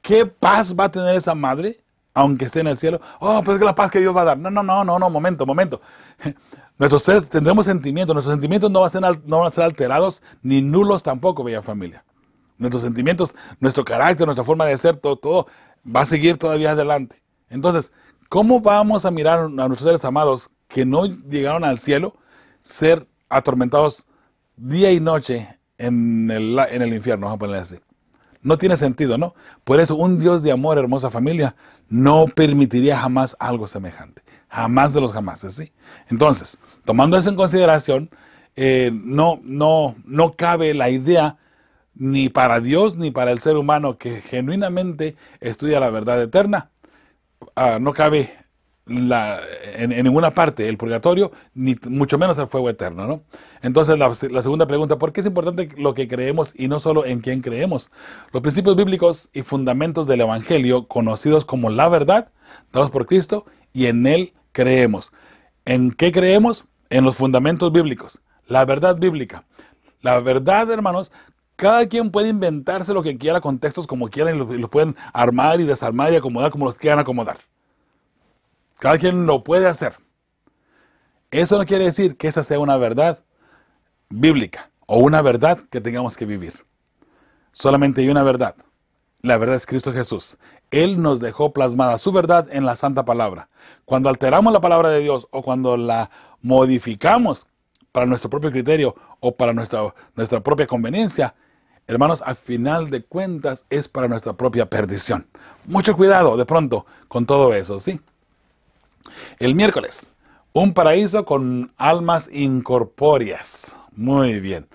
¿Qué paz va a tener esa madre, aunque esté en el cielo? Oh, pero es que la paz que Dios va a dar. No, momento. Nuestros seres tendremos sentimientos, nuestros sentimientos no van a ser alterados ni nulos tampoco, bella familia. Nuestros sentimientos, nuestro carácter, nuestra forma de ser, todo va a seguir todavía adelante. Entonces, ¿cómo vamos a mirar a nuestros seres amados que no llegaron al cielo ser atormentados día y noche en el infierno? Vamos a ponerle así. No tiene sentido, ¿no? Por eso un Dios de amor, hermosa familia, no permitiría jamás algo semejante. Jamás de los jamases, ¿sí? Entonces, tomando eso en consideración, no cabe la idea ni para Dios ni para el ser humano que genuinamente estudia la verdad eterna. No cabe en ninguna parte el purgatorio, ni mucho menos el fuego eterno, ¿no? Entonces la segunda pregunta, ¿por qué es importante lo que creemos y no solo en quién creemos? Los principios bíblicos y fundamentos del Evangelio, conocidos como la verdad, dados por Cristo, y en Él creemos. ¿En qué creemos? En los fundamentos bíblicos, la verdad bíblica. La verdad, hermanos, cada quien puede inventarse lo que quiera, con textos como quieran, y los pueden armar y desarmar y acomodar como los quieran acomodar. Cada quien lo puede hacer. Eso no quiere decir que esa sea una verdad bíblica o una verdad que tengamos que vivir. Solamente hay una verdad. La verdad es Cristo Jesús. Él nos dejó plasmada su verdad en la Santa Palabra. Cuando alteramos la palabra de Dios o cuando la modificamos para nuestro propio criterio o para nuestra propia conveniencia, hermanos, al final de cuentas es para nuestra propia perdición. Mucho cuidado de pronto con todo eso, ¿sí? El miércoles, un paraíso con almas incorpóreas. Muy bien.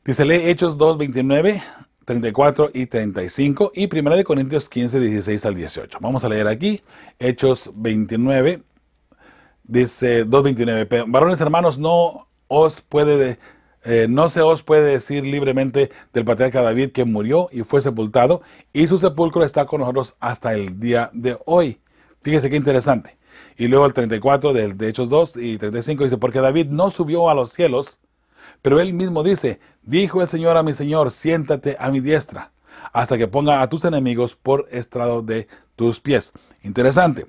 Dice, lee Hechos 2, 29, 34 y 35 y 1 Corintios 15, 16 al 18. Vamos a leer aquí Hechos 29, dice 2:29. Varones hermanos, no se os puede decir libremente del patriarca David que murió y fue sepultado, y su sepulcro está con nosotros hasta el día de hoy. Fíjese qué interesante. Y luego el 34 de Hechos 2 y 35 dice, porque David no subió a los cielos, pero él mismo dice, dijo el Señor a mi Señor, siéntate a mi diestra, hasta que ponga a tus enemigos por estrado de tus pies. Interesante.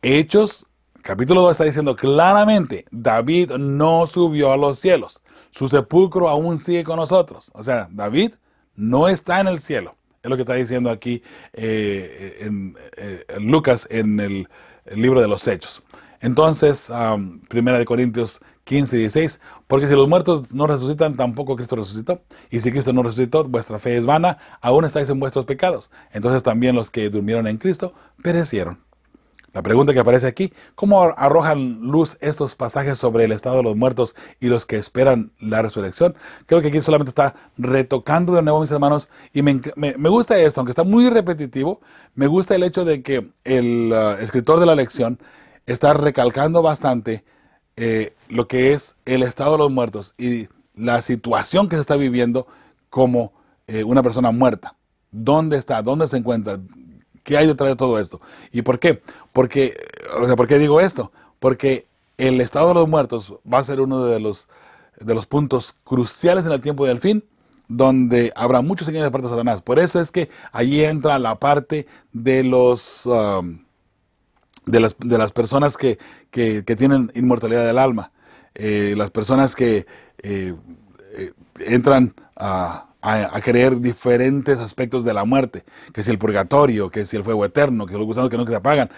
Hechos, capítulo 2 está diciendo claramente, David no subió a los cielos. Su sepulcro aún sigue con nosotros. O sea, David no está en el cielo. Es lo que está diciendo aquí Lucas en el libro de los Hechos. Entonces, 1 Corintios 15 y 16, porque si los muertos no resucitan, tampoco Cristo resucitó. Y si Cristo no resucitó, vuestra fe es vana, aún estáis en vuestros pecados. Entonces también los que durmieron en Cristo perecieron. La pregunta que aparece aquí, ¿cómo arrojan luz estos pasajes sobre el estado de los muertos y los que esperan la resurrección? Creo que aquí solamente está retocando de nuevo, mis hermanos, y me gusta esto, aunque está muy repetitivo, me gusta el hecho de que el escritor de la lección está recalcando bastante lo que es el estado de los muertos y la situación que se está viviendo como una persona muerta. ¿Dónde está? ¿Dónde se encuentra? ¿Qué hay detrás de todo esto? ¿Y por qué? ¿Por qué digo esto? Porque el estado de los muertos va a ser uno de los puntos cruciales en el tiempo del fin, donde habrá muchos engaños de parte de Satanás. Por eso es que allí entra la parte de las personas que tienen inmortalidad del alma. Las personas que entran a creer diferentes aspectos de la muerte, que si el purgatorio, que si el fuego eterno, que los gusanos que no se apagan.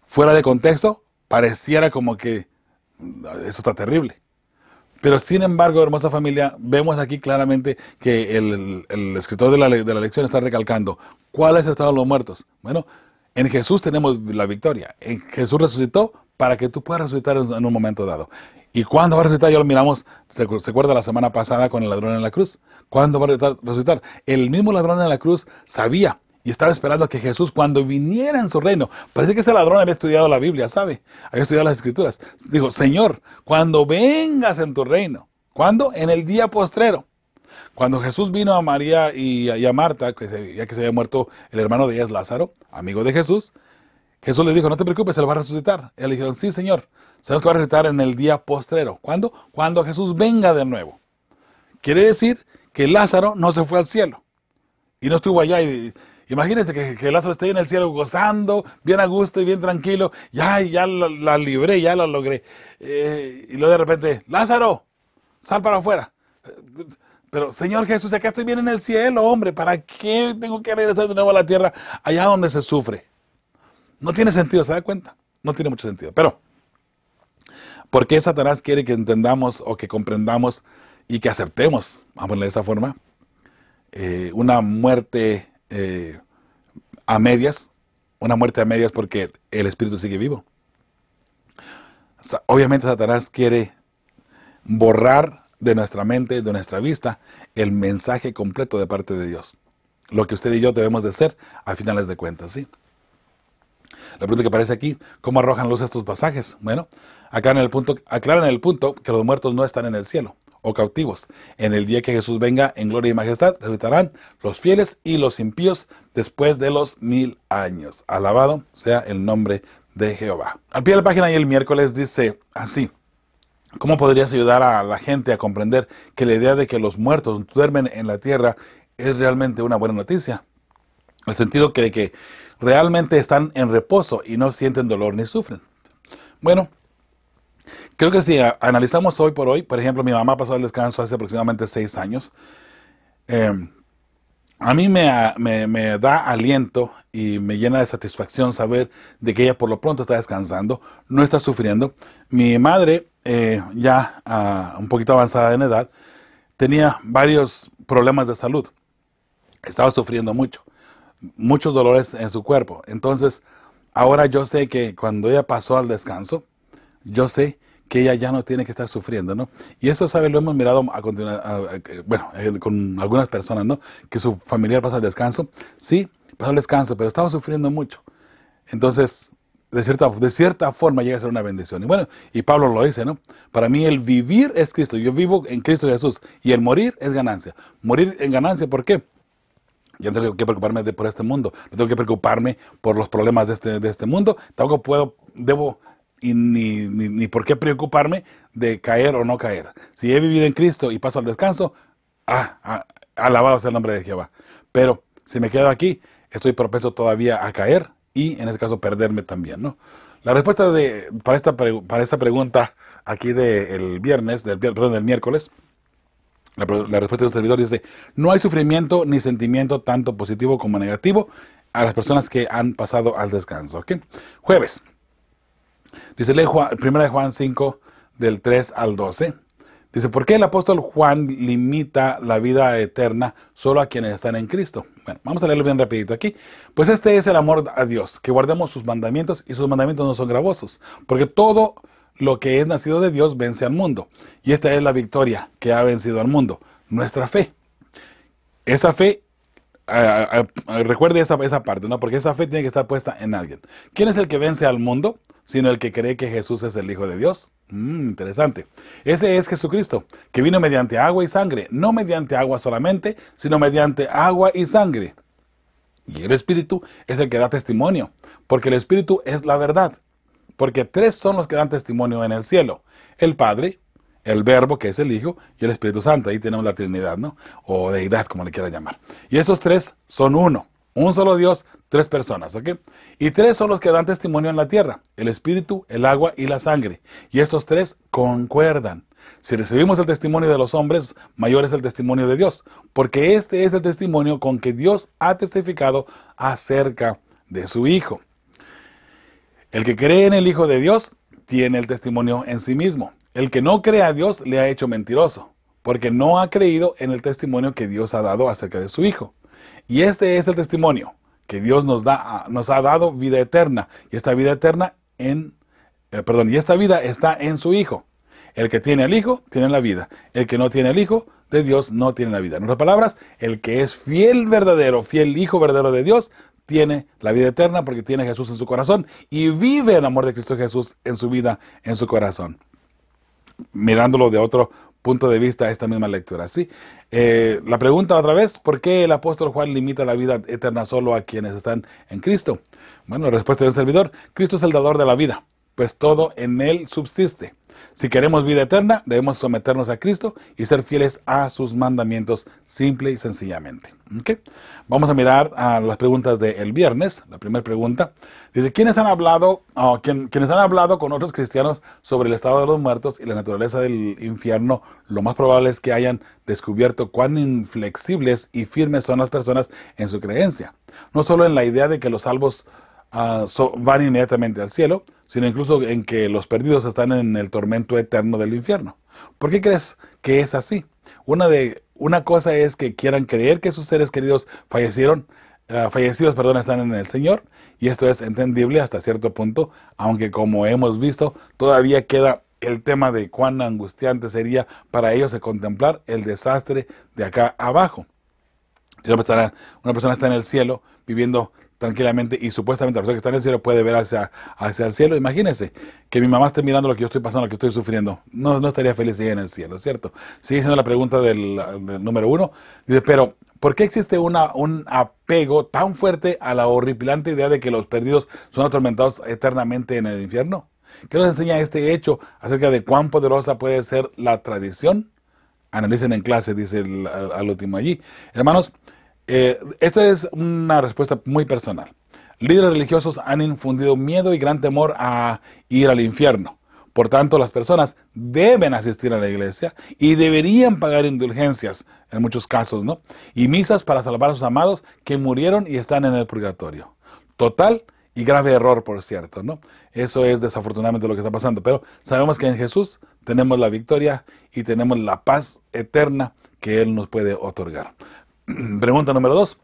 Fuera de contexto, pareciera como que eso está terrible. Pero sin embargo, hermosa familia, vemos aquí claramente que el escritor de la lección está recalcando, ¿cuál es el estado de los muertos? Bueno, en Jesús tenemos la victoria. En Jesús resucitó para que tú puedas resucitar en un momento dado. ¿Y cuándo va a resucitar? Ya lo miramos, ¿se acuerda la semana pasada con el ladrón en la cruz? ¿Cuándo va a resucitar? El mismo ladrón en la cruz sabía y estaba esperando a que Jesús, cuando viniera en su reino, parece que este ladrón había estudiado la Biblia, ¿sabe? Había estudiado las Escrituras. Dijo, Señor, cuando vengas en tu reino, ¿cuándo? En el día postrero. Cuando Jesús vino a María y a Marta, ya que se había muerto el hermano de ellas, Lázaro, amigo de Jesús, Jesús le dijo, no te preocupes, él va a resucitar. Y le dijeron, sí, Señor, sabemos que va a resucitar en el día postrero. ¿Cuándo? Cuando Jesús venga de nuevo. Quiere decir que Lázaro no se fue al cielo y no estuvo allá. Imagínense que Lázaro esté en el cielo gozando, bien a gusto y bien tranquilo. Ya la libré, ya la logré. Y luego de repente, Lázaro, sal para afuera. Pero, Señor Jesús, acá estoy bien en el cielo, hombre. ¿Para qué tengo que regresar de nuevo a la tierra, allá donde se sufre? No tiene sentido, ¿se da cuenta? No tiene mucho sentido. Pero, ¿por qué Satanás quiere que entendamos o que comprendamos y que aceptemos, vamos a ponerle de esa forma, una muerte a medias? Una muerte a medias porque el espíritu sigue vivo. Obviamente Satanás quiere borrar de nuestra mente, de nuestra vista, el mensaje completo de parte de Dios. Lo que usted y yo debemos de ser a finales de cuentas, ¿sí? La pregunta que aparece aquí, ¿cómo arrojan luz estos pasajes? Bueno, aclaran el punto que los muertos no están en el cielo o cautivos. En el día que Jesús venga en gloria y majestad, resucitarán los fieles y los impíos después de los 1000 años. Alabado sea el nombre de Jehová. Al pie de la página y el miércoles dice así: ¿cómo podrías ayudar a la gente a comprender que la idea de que los muertos duermen en la tierra es realmente una buena noticia? En el sentido de que realmente están en reposo y no sienten dolor ni sufren. Bueno, creo que si analizamos hoy por hoy, por ejemplo, mi mamá pasó al descanso hace aproximadamente 6 años. A mí me da aliento y me llena de satisfacción saber de que ella por lo pronto está descansando, no está sufriendo. Mi madre, ya un poquito avanzada en edad, tenía varios problemas de salud. Estaba sufriendo muchos dolores en su cuerpo. Entonces, ahora yo sé que cuando ella pasó al descanso, yo sé que ella ya no tiene que estar sufriendo, ¿no? Y eso, ¿sabe? Lo hemos mirado con algunas personas, ¿no? Que su familiar pasa al descanso. Sí, pasó al descanso, pero estaba sufriendo mucho. Entonces, de cierta forma llega a ser una bendición. Y bueno, y Pablo lo dice, ¿no? Para mí el vivir es Cristo. Yo vivo en Cristo Jesús. Y el morir es ganancia. Morir en ganancia, ¿por qué? Yo no tengo que preocuparme por este mundo. No tengo que preocuparme por los problemas de este mundo. Tampoco debo ni por qué preocuparme de caer o no caer. Si he vivido en Cristo y paso al descanso, alabado sea el nombre de Jehová. Pero si me quedo aquí, estoy propenso todavía a caer y en ese caso perderme también, ¿no? La respuesta para esta pregunta aquí del miércoles, la respuesta del servidor dice: no hay sufrimiento ni sentimiento tanto positivo como negativo a las personas que han pasado al descanso. ¿Okay? Jueves. Dice, lee 1 Juan 5, del 3 al 12. Dice, ¿por qué el apóstol Juan limita la vida eterna solo a quienes están en Cristo? Bueno, vamos a leerlo bien rapidito aquí. Pues este es el amor a Dios, que guardemos sus mandamientos, y sus mandamientos no son gravosos, porque todo lo que es nacido de Dios vence al mundo. Y esta es la victoria que ha vencido al mundo, nuestra fe. Esa fe, recuerde esa parte, ¿no? Porque esa fe tiene que estar puesta en alguien. ¿Quién es el que vence al mundo? Sino el que cree que Jesús es el Hijo de Dios. Interesante. Ese es Jesucristo, que vino mediante agua y sangre, no mediante agua solamente, sino mediante agua y sangre. Y el Espíritu es el que da testimonio, porque el Espíritu es la verdad. Porque tres son los que dan testimonio en el cielo: el Padre, el Verbo, que es el Hijo, y el Espíritu Santo. Ahí tenemos la Trinidad, ¿no? O deidad, como le quiera llamar. Y esos tres son uno. Un solo Dios, tres personas, ¿ok? Y tres son los que dan testimonio en la tierra: el Espíritu, el agua y la sangre. Y estos tres concuerdan. Si recibimos el testimonio de los hombres, mayor es el testimonio de Dios, porque este es el testimonio con que Dios ha testificado acerca de su Hijo. El que cree en el Hijo de Dios tiene el testimonio en sí mismo. El que no cree a Dios le ha hecho mentiroso, porque no ha creído en el testimonio que Dios ha dado acerca de su Hijo. Y este es el testimonio, que Dios nos ha dado vida eterna, y esta vida está en su Hijo. El que tiene al Hijo tiene la vida. El que no tiene al Hijo de Dios no tiene la vida. En otras palabras, el que es fiel Hijo verdadero de Dios, tiene la vida eterna porque tiene a Jesús en su corazón y vive el amor de Cristo Jesús en su vida, en su corazón. Mirándolo de otro punto de vista, esta misma lectura, ¿sí? La pregunta otra vez: ¿por qué el apóstol Juan limita la vida eterna solo a quienes están en Cristo? Bueno, la respuesta del servidor: Cristo es el dador de la vida, pues todo en Él subsiste. Si queremos vida eterna, debemos someternos a Cristo y ser fieles a sus mandamientos, simple y sencillamente. ¿Okay? Vamos a mirar a las preguntas del viernes. La primera pregunta dice: ¿quiénes han hablado con otros cristianos sobre el estado de los muertos y la naturaleza del infierno? Lo más probable es que hayan descubierto cuán inflexibles y firmes son las personas en su creencia. No solo en la idea de que los salvos van inmediatamente al cielo, sino incluso en que los perdidos están en el tormento eterno del infierno. ¿Por qué crees que es así? Una cosa es que quieran creer que sus seres queridos fallecidos, están en el Señor, y esto es entendible hasta cierto punto, aunque como hemos visto, todavía queda el tema de cuán angustiante sería para ellos contemplar el desastre de acá abajo. Una persona está en el cielo viviendo tranquilamente, y supuestamente la persona que está en el cielo puede ver hacia el cielo. Imagínense que mi mamá esté mirando lo que yo estoy pasando, lo que estoy sufriendo. No estaría feliz ella en el cielo, ¿cierto? Sigue siendo la pregunta del número 1. Dice, pero ¿por qué existe un apego tan fuerte a la horripilante idea de que los perdidos son atormentados eternamente en el infierno? ¿Qué nos enseña este hecho acerca de cuán poderosa puede ser la tradición? Analicen en clase, dice al último allí. Hermanos, esto es una respuesta muy personal. Líderes religiosos han infundido miedo y gran temor a ir al infierno. Por tanto, las personas deben asistir a la iglesia y deberían pagar indulgencias, en muchos casos, ¿no? Y misas para salvar a sus amados que murieron y están en el purgatorio. Total y grave error, por cierto, ¿no? Eso es desafortunadamente lo que está pasando. Pero sabemos que en Jesús tenemos la victoria y tenemos la paz eterna que Él nos puede otorgar. Pregunta número 2.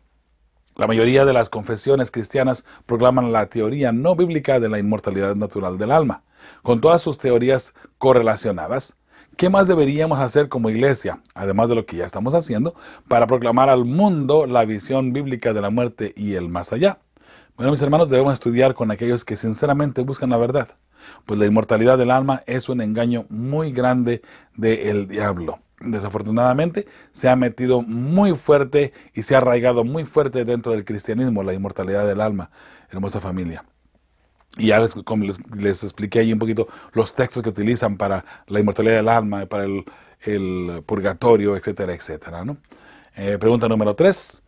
La mayoría de las confesiones cristianas proclaman la teoría no bíblica de la inmortalidad natural del alma. Con todas sus teorías correlacionadas, ¿qué más deberíamos hacer como iglesia, además de lo que ya estamos haciendo, para proclamar al mundo la visión bíblica de la muerte y el más allá? Bueno, mis hermanos, debemos estudiar con aquellos que sinceramente buscan la verdad, pues la inmortalidad del alma es un engaño muy grande del diablo. Desafortunadamente se ha metido muy fuerte y se ha arraigado muy fuerte dentro del cristianismo la inmortalidad del alma, hermosa familia. Y ya como les expliqué ahí un poquito los textos que utilizan para la inmortalidad del alma, para el purgatorio, etcétera, etcétera, ¿no? Pregunta número 3.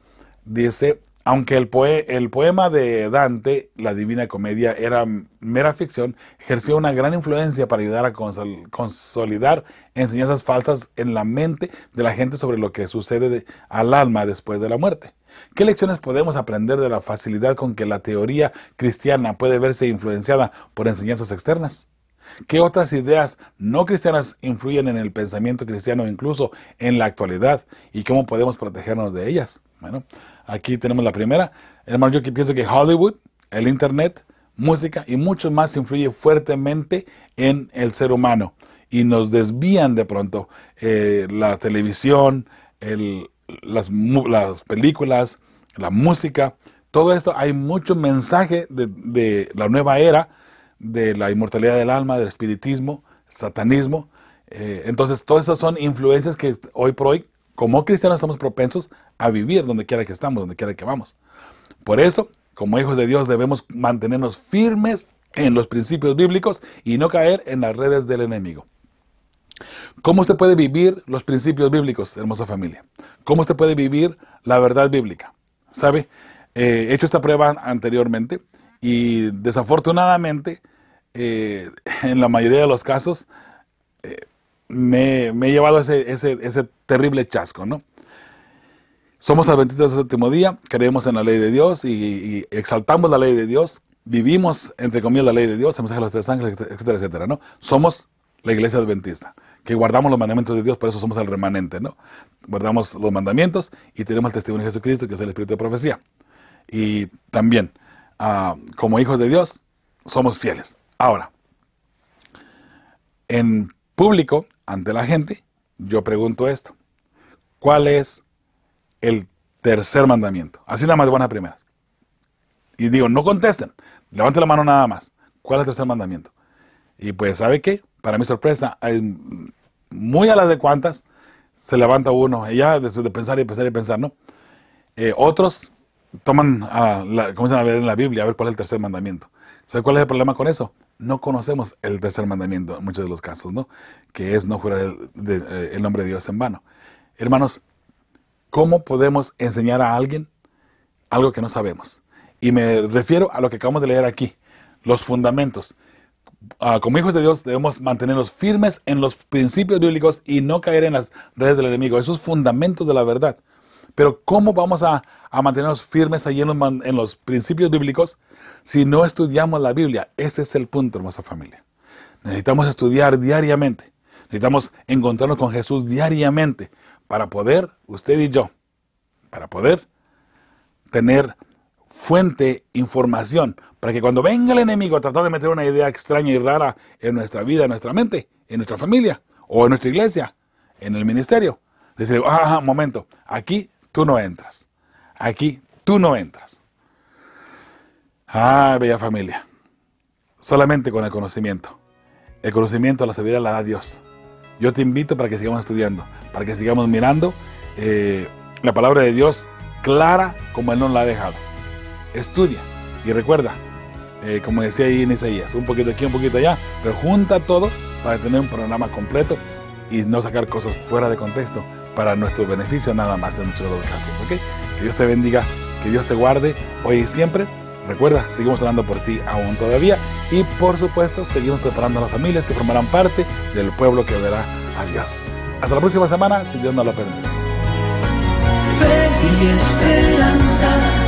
Dice: aunque el poema de Dante, la Divina Comedia, era mera ficción, ejerció una gran influencia para ayudar a consolidar enseñanzas falsas en la mente de la gente sobre lo que sucede al alma después de la muerte. ¿Qué lecciones podemos aprender de la facilidad con que la teoría cristiana puede verse influenciada por enseñanzas externas? ¿Qué otras ideas no cristianas influyen en el pensamiento cristiano, incluso en la actualidad? ¿Y cómo podemos protegernos de ellas? Bueno, aquí tenemos la primera. Hermano, yo pienso que Hollywood, el Internet, música y mucho más influye fuertemente en el ser humano. Y nos desvían de pronto la televisión, las películas, la música. Todo esto, hay mucho mensaje de la nueva era, de la inmortalidad del alma, del espiritismo, satanismo. Entonces, todas esas son influencias que hoy por hoy, como cristianos, estamos propensos a vivir donde quiera que estamos, donde quiera que vamos. Por eso, como hijos de Dios, debemos mantenernos firmes en los principios bíblicos y no caer en las redes del enemigo. ¿Cómo usted puede vivir los principios bíblicos, hermosa familia? ¿Cómo usted puede vivir la verdad bíblica? ¿Sabe? He hecho esta prueba anteriormente y desafortunadamente, en la mayoría de los casos, me he llevado ese terrible chasco, ¿no? Somos adventistas del séptimo día, creemos en la ley de Dios y exaltamos la ley de Dios, vivimos, entre comillas, la ley de Dios, el mensaje de los tres ángeles, etcétera, etcétera, ¿no? Somos la iglesia adventista, que guardamos los mandamientos de Dios, por eso somos el remanente, ¿no? Guardamos los mandamientos y tenemos el testimonio de Jesucristo, que es el espíritu de profecía. Y también, como hijos de Dios, somos fieles. Ahora, en público, ante la gente, yo pregunto esto: ¿cuál es el tercer mandamiento? Así nada más de buenas primeras. Y digo, no contesten, levanten la mano nada más. ¿Cuál es el tercer mandamiento? Y pues, ¿sabe qué? Para mi sorpresa, hay muy a las de cuantas se levanta uno, y ya después de pensar y pensar y pensar, ¿no? Otros toman, comienzan a ver en la Biblia, a ver cuál es el tercer mandamiento. ¿Sabe cuál es el problema con eso? No conocemos el tercer mandamiento en muchos de los casos, ¿no? Que es no jurar el nombre de Dios en vano. Hermanos, ¿cómo podemos enseñar a alguien algo que no sabemos? Y me refiero a lo que acabamos de leer aquí, los fundamentos. Como hijos de Dios debemos mantenernos firmes en los principios bíblicos y no caer en las redes del enemigo, esos fundamentos de la verdad. Pero ¿cómo vamos a mantenernos firmes allí en los principios bíblicos si no estudiamos la Biblia? Ese es el punto, hermosa familia. Necesitamos estudiar diariamente. Necesitamos encontrarnos con Jesús diariamente para poder, usted y yo, para poder tener fuente, información, para que cuando venga el enemigo a tratar de meter una idea extraña y rara en nuestra vida, en nuestra mente, en nuestra familia, o en nuestra iglesia, en el ministerio, decir, momento, aquí tú no entras. Aquí tú no entras. Bella familia. Solamente con el conocimiento. El conocimiento, la sabiduría la da Dios. Yo te invito para que sigamos estudiando, para que sigamos mirando la palabra de Dios clara como Él nos la ha dejado. Estudia y recuerda, como decía ahí en Isaías, un poquito aquí, un poquito allá, pero junta todo para tener un programa completo y no sacar cosas fuera de contexto para nuestro beneficio nada más en muchos de los casos, ¿ok? Que Dios te bendiga, que Dios te guarde hoy y siempre. Recuerda, seguimos orando por ti aún todavía y por supuesto seguimos preparando a las familias que formarán parte del pueblo que verá a Dios. Hasta la próxima semana, si Dios nos lo permite. Fe y esperanza.